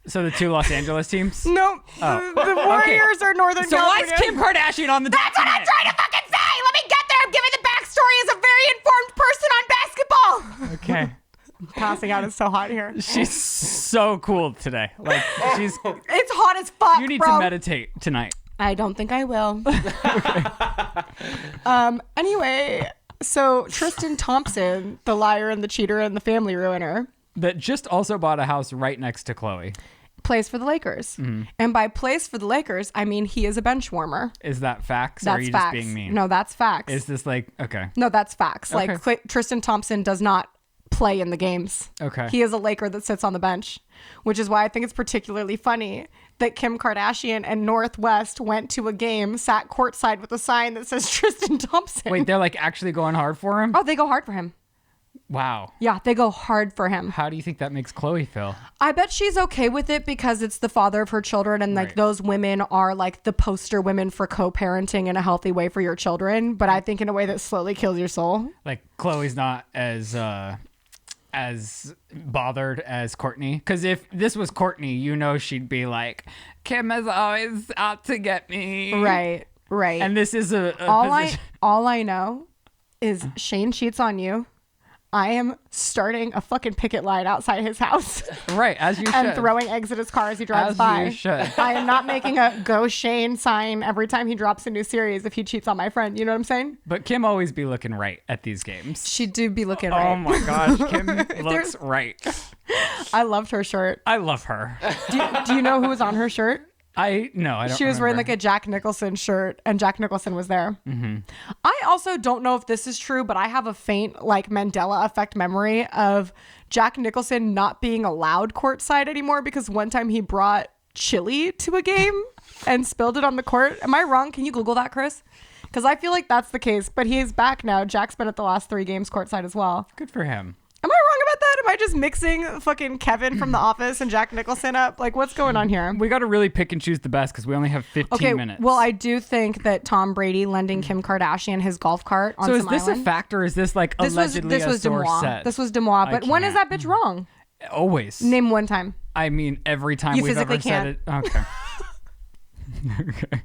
So the two Los Angeles teams? No, the Warriors are Northern California. So why is Kim Kardashian on the That's what I'm trying to fucking say. Let me get there. I'm giving the backstory as a very informed person on basketball. Okay. Passing out is so hot here. She's so cool today. Like it's hot as fuck. You need bro. to meditate tonight. I don't think I will. Anyway, so Tristan Thompson, the liar and the cheater and the family ruiner, that just also bought a house right next to Khloe, plays for the Lakers. Mm-hmm. And by plays for the Lakers, I mean he is a bench warmer. Is that facts? That's or are you facts. Just being mean? No, that's facts. Is this like okay? No, that's facts. Okay. Like Tristan Thompson does not play in the games. Okay. He is a Laker that sits on the bench, which is why I think it's particularly funny that Kim Kardashian and Northwest went to a game, sat courtside with a sign that says Tristan Thompson. Wait, they're like actually going hard for him? Oh, they go hard for him. Wow. Yeah, they go hard for him. How do you think that makes Khloe feel? I bet she's okay with it because it's the father of her children and like those women are like the poster women for co-parenting in a healthy way for your children. But I think in a way that slowly kills your soul. Like Khloe's not as bothered as Courtney, because if this was Courtney, you know she'd be like, Kim is always out to get me, right and this is all I know is Shane cheats on you. I am starting a fucking picket line outside his house. Right, as you should. And throwing eggs at his car as he drives by. As you should. I am not making a Go Shane sign every time he drops a new series if he cheats on my friend. You know what I'm saying? But Kim always be looking right at these games. She do be looking right. Oh my gosh, Kim looks right. I loved her shirt. I love her. Do you know who was on her shirt? I don't She was wearing like a Jack Nicholson shirt and Jack Nicholson was there. Mm-hmm. I also don't know if this is true, but I have a faint like Mandela effect memory of Jack Nicholson not being allowed courtside anymore because one time he brought chili to a game and spilled it on the court. Am I wrong? Can you Google that, Chris? Because I feel like that's the case, but he is back now. Jack's been at the last 3 games courtside as well. Good for him. Am I wrong about that? Am I just mixing fucking Kevin from The Office and Jack Nicholson up? Like, what's going on here? We got to really pick and choose the best because we only have 15 minutes. Well, I do think that Tom Brady lending Kim Kardashian his golf cart on some island. So is this a factor? Is this like allegedly a sore set? This was Demois. But when is that bitch wrong? Always. Name one time. I mean, every time you we've ever said it. Okay. Okay.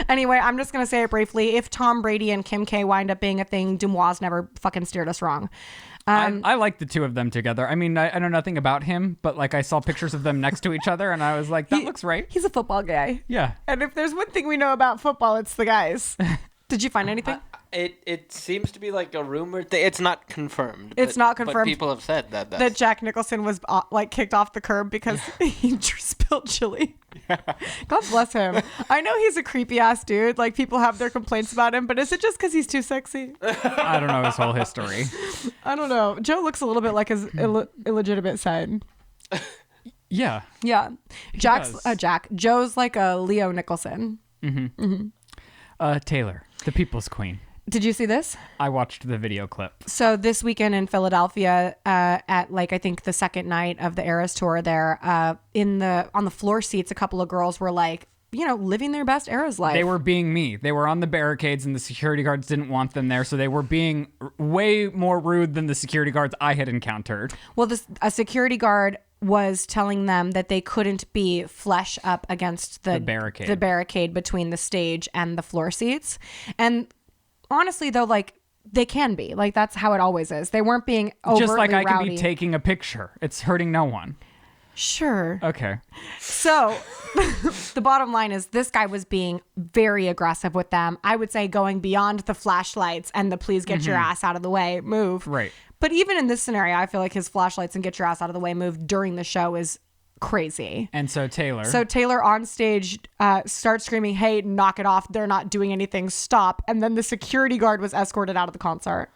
Anyway, I'm just going to say it briefly. If Tom Brady and Kim K wind up being a thing, Demois never fucking steered us wrong. I like the two of them together. I mean, I know nothing about him, but like I saw pictures of them next to each other and I was like, that looks right. He's a football guy. Yeah. And if there's one thing we know about football, it's the guys. Did you find anything? It seems to be like a rumor thing. It's not confirmed. It's not confirmed. But people have said that Jack Nicholson was like kicked off the curb because he spilled chili. Yeah. God bless him. I know he's a creepy ass dude. Like people have their complaints about him, but is it just because he's too sexy? I don't know his whole history. I don't know. Joe looks a little bit like his illegitimate side. Yeah. Yeah. does. Joe's like a Leo Nicholson. Taylor, the People's Queen. Did you see this? I watched the video clip. So this weekend in Philadelphia, at like I think the second night of the Eras tour, there, on the floor seats, a couple of girls were like, living their best Eras life. They were being me. They were on the barricades, and the security guards didn't want them there, so they were being way more rude than the security guards I had encountered. Well, a security guard was telling them that they couldn't be flesh up against the barricade between the stage and the floor seats. And honestly, though, like, they can be. Like, that's how it always is. They weren't being overtly Just like I rowdy. could be taking a picture. It's hurting no one. Sure. Okay. So the bottom line is this guy was being very aggressive with them. I would say going beyond the flashlights and the please get your ass out of the way move. Right. But even in this scenario, I feel like his flashlights and get your ass out of the way move during the show is crazy. And so Taylor on stage starts screaming, "Hey, knock it off. They're not doing anything. Stop." And then the security guard was escorted out of the concert.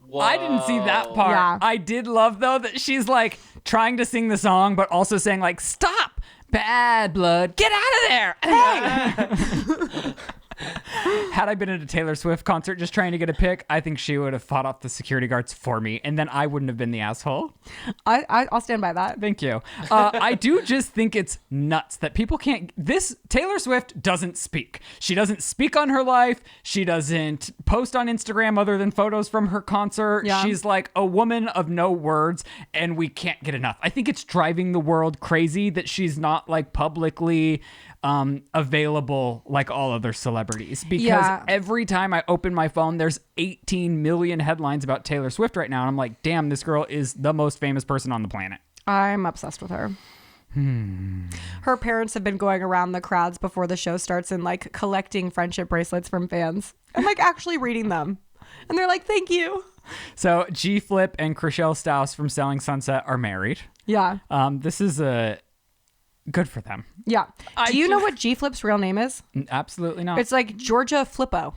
Whoa. I didn't see that part. Yeah. I did love, though, that she's like trying to sing the song, but also saying like, "Stop, bad blood, get out of there." Hey. Had I been at a Taylor Swift concert just trying to get a pic, I think she would have fought off the security guards for me, and then I wouldn't have been the asshole. I'll stand by that. Thank you. I do just think it's nuts that people can't. Taylor Swift doesn't speak. She doesn't speak on her life. She doesn't post on Instagram other than photos from her concert. Yeah. She's like a woman of no words, and we can't get enough. I think it's driving the world crazy that she's not like publicly available like all other celebrities, because every time I open my phone, there's 18 million headlines about Taylor Swift right now, and I'm like, damn, this girl is the most famous person on the planet. I'm obsessed with her. Her parents have been going around the crowds before the show starts and like collecting friendship bracelets from fans and like actually reading them, and they're like, "Thank you." So G Flip and Chriselle Staus from Selling Sunset are married. Yeah. This is good for them. Yeah. Do you know what G Flip's real name is? Absolutely not. It's like Georgia Flippo.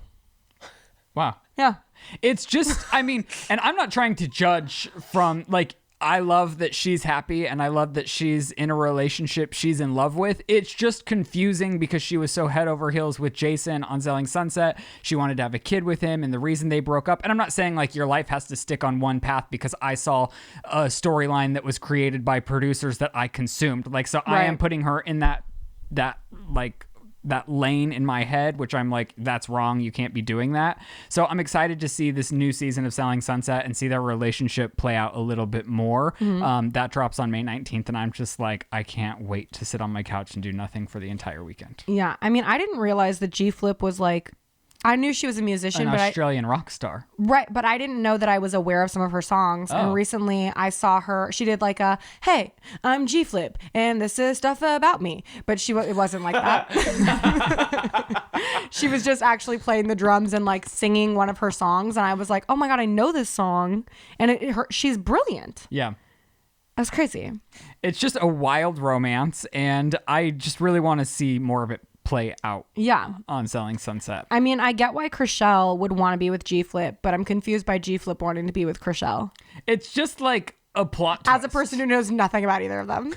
Wow. Yeah. It's just, I mean, and I'm not trying to judge from like, I love that she's happy and I love that she's in a relationship she's in love with. It's just confusing because she was so head over heels with Jason on Selling Sunset. She wanted to have a kid with him, and the reason they broke up, and I'm not saying like your life has to stick on one path, because I saw a storyline that was created by producers that I consumed. Like, so I am putting her in that lane in my head, which I'm like, that's wrong. You can't be doing that. So I'm excited to see this new season of Selling Sunset and see their relationship play out a little bit more. That drops on May 19th. And I'm just like, I can't wait to sit on my couch and do nothing for the entire weekend. Yeah. I mean, I didn't realize that G Flip was like, I knew she was a musician, An but Australian rock star. Right, but I didn't know that I was aware of some of her songs. Oh. And recently I saw her, she did like a, "Hey, I'm G Flip and this is stuff about me." But it wasn't like that. She was just actually playing the drums and like singing one of her songs, and I was like, "Oh my God, I know this song." And she's brilliant. Yeah. That's crazy. It's just a wild romance, and I just really want to see more of it play out on Selling Sunset. I mean, I get why Chriselle would want to be with G Flip, but I'm confused by G Flip wanting to be with Chriselle. It's just like a plot twist. As a person who knows nothing about either of them.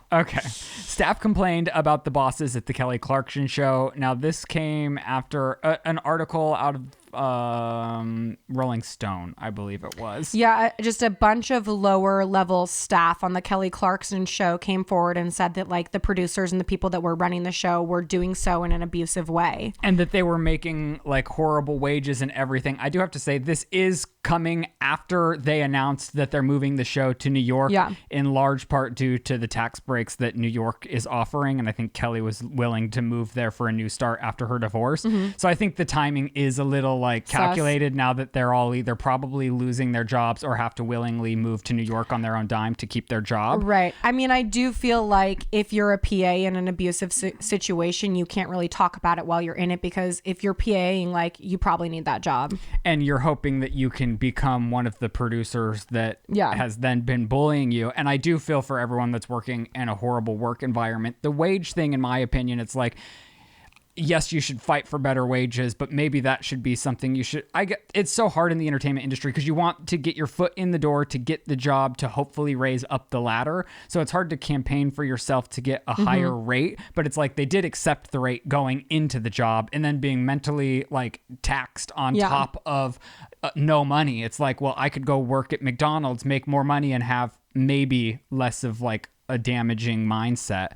Okay. Staff complained about the bosses at the Kelly Clarkson show. Now, this came after an article out of Rolling Stone, I believe it was. Yeah, just a bunch of lower level staff on the Kelly Clarkson show came forward and said that like the producers and the people that were running the show were doing so in an abusive way. And that they were making like horrible wages and everything. I do have to say, this is coming after they announced that they're moving the show to New York, in large part due to the tax breaks that New York is offering. And I think Kelly was willing to move there for a new start after her divorce. So I think the timing is a little like calculated now that they're all either probably losing their jobs or have to willingly move to New York on their own dime to keep their job. Right. I mean, I do feel like if you're a PA in an abusive situation, you can't really talk about it while you're in it, because if you're PAing, like, you probably need that job. And you're hoping that you can become one of the producers that has then been bullying you. And I do feel for everyone that's working in a horrible work environment. The wage thing, in my opinion, it's like, yes, you should fight for better wages, but maybe that should be something you should. It's so hard in the entertainment industry because you want to get your foot in the door to get the job to hopefully raise up the ladder. So it's hard to campaign for yourself to get a higher rate, but it's like they did accept the rate going into the job and then being mentally like taxed on top of no money. It's like, well, I could go work at McDonald's, make more money, and have maybe less of like a damaging mindset.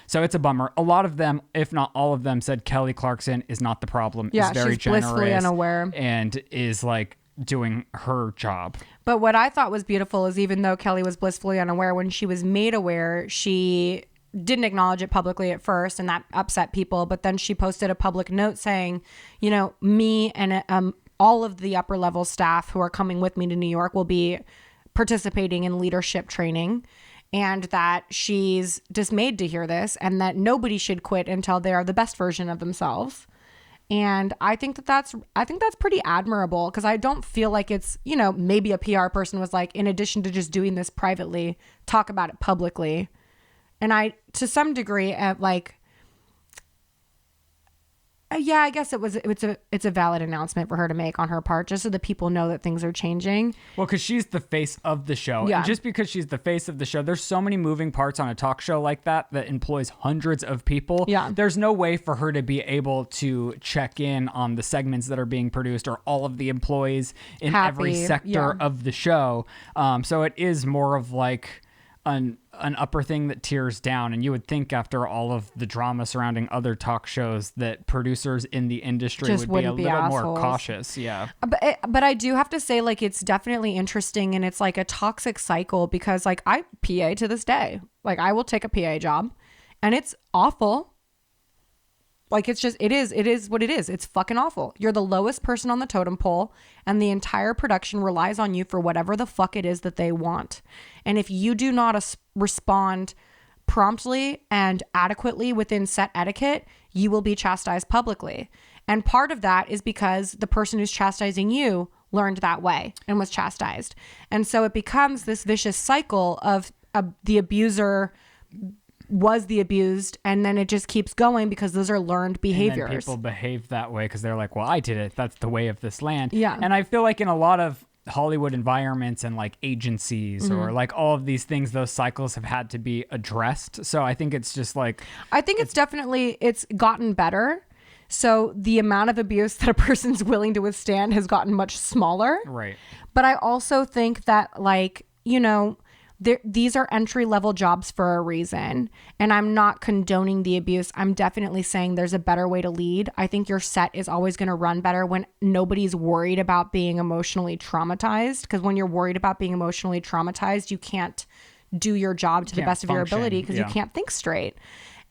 So it's a bummer. A lot of them, if not all of them, said Kelly Clarkson is not the problem. Yeah, is very she's blissfully generous unaware. and is like doing her job. But what I thought was beautiful is even though Kelly was blissfully unaware, when she was made aware, she didn't acknowledge it publicly at first, and that upset people. But then she posted a public note saying, you know, me and all of the upper level staff who are coming with me to New York will be participating in leadership training. And that she's dismayed to hear this and that nobody should quit until they are the best version of themselves. And I think that's pretty admirable because I don't feel like it's, you know, maybe a PR person was like, in addition to just doing this privately, talk about it publicly. And I, to some degree, like, yeah, I guess it's a valid announcement for her to make on her part, just so that people know that things are changing. Well, because she's the face of the show. Yeah. And just because she's the face of the show, there's so many moving parts on a talk show like that employs hundreds of people. Yeah. There's no way for her to be able to check in on the segments that are being produced or all of the employees in every sector of the show. So it is more of like an upper thing that tears down. And you would think after all of the drama surrounding other talk shows that producers in the industry Just would be a little assholes. more cautious. Yeah. But I do have to say, like, it's definitely interesting, and it's like a toxic cycle because, like, I PA to this day. Like, I will take a PA job and it's awful. Like, it's just, it is what it is. It's fucking awful. You're the lowest person on the totem pole, and the entire production relies on you for whatever the fuck it is that they want. And if you do not respond promptly and adequately within set etiquette, you will be chastised publicly. And part of that is because the person who's chastising you learned that way and was chastised. And so it becomes this vicious cycle of the abuser was the abused, and then it just keeps going because those are learned behaviors. And then people behave that way because they're like, well, I did it. That's the way of this land. Yeah. And I feel like in a lot of Hollywood environments and like agencies or like all of these things, those cycles have had to be addressed. So I think it's just like... I think it's gotten better. So the amount of abuse that a person's willing to withstand has gotten much smaller. Right. But I also think that, like, you know... these are entry-level jobs for a reason, and I'm not condoning the abuse. I'm definitely saying there's a better way to lead. I think your set is always going to run better when nobody's worried about being emotionally traumatized, because when you're worried about being emotionally traumatized, you can't do your job to the best of your ability because you can't think straight.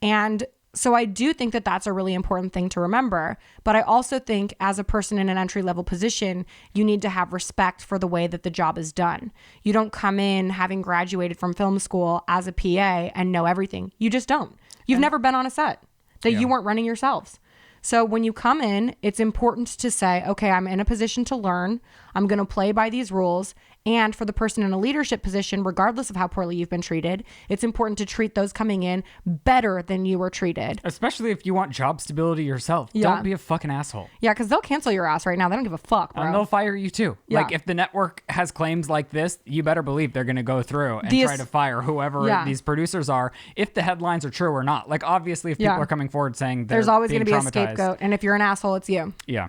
And so I do think that that's a really important thing to remember. But I also think as a person in an entry-level position, you need to have respect for the way that the job is done. You don't come in having graduated from film school as a PA and know everything. You just don't. You've never been on a set that you weren't running yourselves. So when you come in, it's important to say, okay, I'm in a position to learn. I'm going to play by these rules. And for the person in a leadership position, regardless of how poorly you've been treated, it's important to treat those coming in better than you were treated. Especially if you want job stability yourself. Yeah. Don't be a fucking asshole. Yeah, because they'll cancel your ass right now. They don't give a fuck, bro. And they'll fire you too. Yeah. Like if the network has claims like this, you better believe they're going to go through and try to fire whoever these producers are, if the headlines are true or not. Like obviously if people are coming forward saying there's always going to be a scapegoat. And if you're an asshole, it's you. Yeah.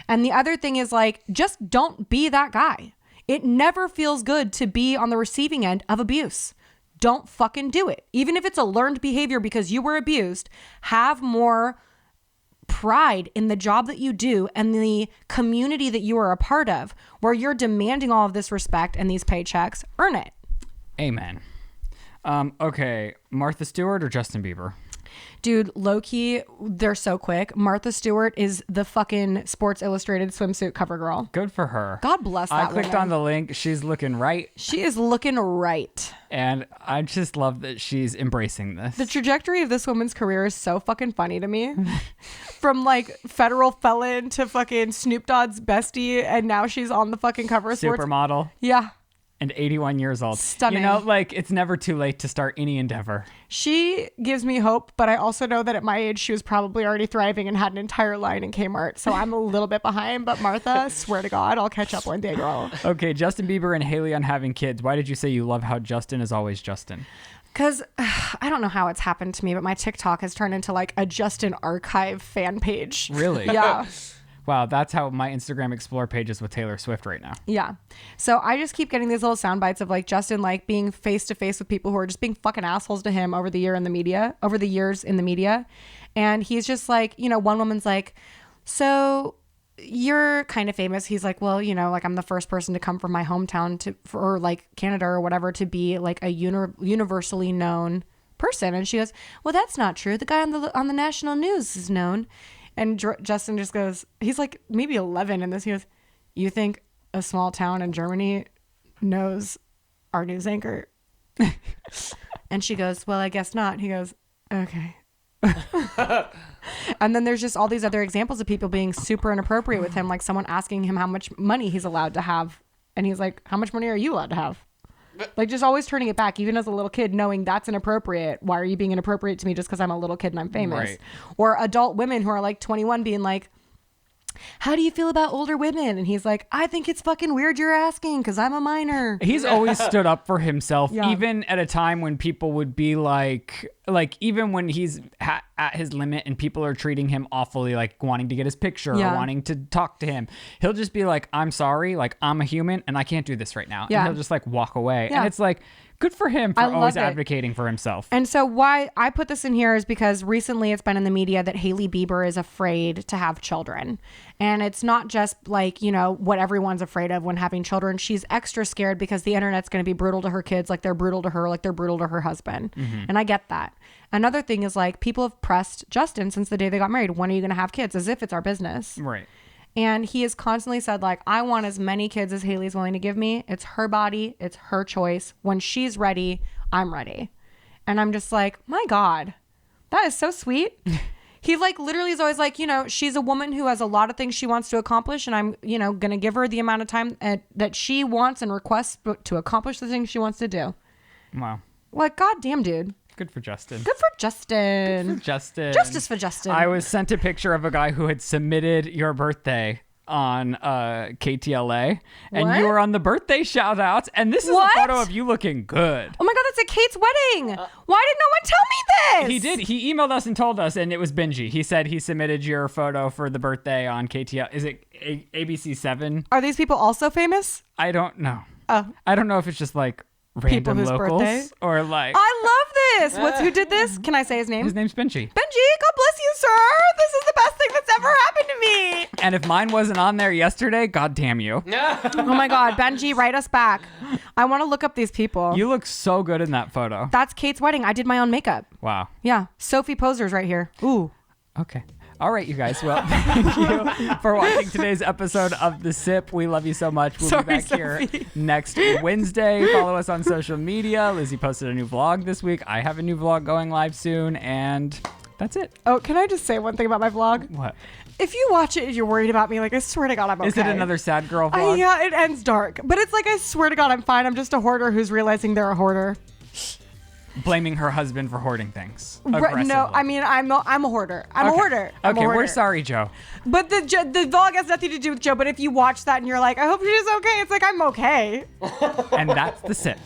And the other thing is, like, just don't be that guy. It never feels good to be on the receiving end of abuse. Don't fucking do it. Even if it's a learned behavior because you were abused, have more pride in the job that you do and the community that you are a part of, where you're demanding all of this respect and these paychecks. Earn it. Amen. Okay, Martha Stewart or Justin Bieber? Dude, low-key, they're so quick. Martha Stewart is the fucking Sports Illustrated swimsuit cover girl. Good for her. God bless that I clicked woman. on the link. She's looking right. She is looking right. And I just love that she's embracing this. The trajectory of this woman's career is so fucking funny to me. From like federal felon to fucking Snoop Dogg's bestie, and now she's on the fucking cover of Sports. Supermodel. Yeah. and 81 years old. Stunning. You know, like, it's never too late to start any endeavor. She gives me hope, but I also know that at my age, she was probably already thriving and had an entire line in Kmart. So I'm a little bit behind, but Martha, swear to God, I'll catch up one day, girl. Okay, Justin Bieber and Haley on having kids. Why did you say you love how Justin is always Justin? Because I don't know how it's happened to me, but my TikTok has turned into like a Justin archive fan page. Really? Yeah. Wow, that's how my Instagram Explore page is with Taylor Swift right now. Yeah. So I just keep getting these little sound bites of like Justin like being face to face with people who are just being fucking assholes to him over the years in the media. And he's just like, you know, one woman's like, so you're kind of famous. He's like, well, you know, like I'm the first person to come from my hometown or like Canada or whatever to be like a universally known person. And she goes, well, that's not true. The guy on the national news is known. And Justin just goes, he's like maybe 11 in this. He goes, you think a small town in Germany knows our news anchor? And she goes, well, I guess not. He goes, okay. And then there's just all these other examples of people being super inappropriate with him, like someone asking him how much money he's allowed to have. And he's like, how much money are you allowed to have? Like just always turning it back, even as a little kid, knowing that's inappropriate. Why are you being inappropriate to me just because I'm a little kid and I'm famous? Right. Or adult women who are like 21 being like, how do you feel about older women? And he's like, I think it's fucking weird you're asking because I'm a minor. He's always stood up for himself, Yeah. even at a time when people would be like even when he's at his limit and people are treating him awfully, like wanting to get his picture Yeah. or wanting to talk to him, he'll just be like, I'm sorry, like I'm a human and I can't do this right now. Yeah. And he'll just like walk away. Yeah. And it's like, good for him for I love always it. advocating for himself. And so why I put this in here is because recently it's been in the media that Hailey Bieber is afraid to have children. And it's not just like, you know, what everyone's afraid of when having children. She's extra scared because the internet's going to be brutal to her kids, like they're brutal to her, like they're brutal to her husband. And I get that. Another thing is like people have pressed Justin since the day they got married. When are you going to have kids? As if it's our business. Right. And he has constantly said, like, I want as many kids as Haley's willing to give me. It's her body. It's her choice. When she's ready, I'm ready. And I'm just like, my God, that is so sweet. He like literally is always like, you know, she's a woman who has a lot of things she wants to accomplish. And I'm, you know, going to give her the amount of time that she wants and requests to accomplish the things she wants to do. Wow. Like, goddamn, dude. Good for Justin. Good for Justin. Justin. Justice for Justin. I was sent a picture of a guy who had submitted your birthday on KTLA, and What? you were on the birthday shout outs, and this is What? a photo of you looking good. Oh my God, that's at Kate's wedding. Why did no one tell me this? He did. He emailed us and told us, and it was Benji. He said he submitted your photo for the birthday on KTL. Is it ABC7? Are these people also famous? I don't know. Oh. I don't know if it's just like People random whose locals birthday? or like I love this. Who did this? Can I say his name? his name's Benji. Benji, God bless you, sir. This is the best thing that's ever happened to me. And if mine wasn't on there yesterday, god damn you. Oh my God, Benji, write us back. I want to look up these people. You look so good in that photo. That's Kate's wedding. I did my own makeup. Wow. Yeah, Sophie Poser's right here. Ooh. Okay. All right, you guys. Well, thank you for watching today's episode of The Sip. We love you so much. We'll be back here next Wednesday. Follow us on social media. Lizzie posted a new vlog this week. I have a new vlog going live soon, and that's it. Oh, can I just say one thing about my vlog? What? If you watch it and you're worried about me, like, I swear to God, I'm okay. Is it another sad girl vlog? Yeah, it ends dark. But it's like, I swear to God, I'm fine. I'm just a hoarder who's realizing they're a hoarder. Blaming her husband for hoarding things. Right, Aggressively. no, I mean, I'm a hoarder. I'm a hoarder. I'm a Okay, hoarder. we're sorry, Joe. But the vlog has nothing to do with Joe. But if you watch that and you're like, I hope she's okay, it's like, I'm okay. And that's The Sip.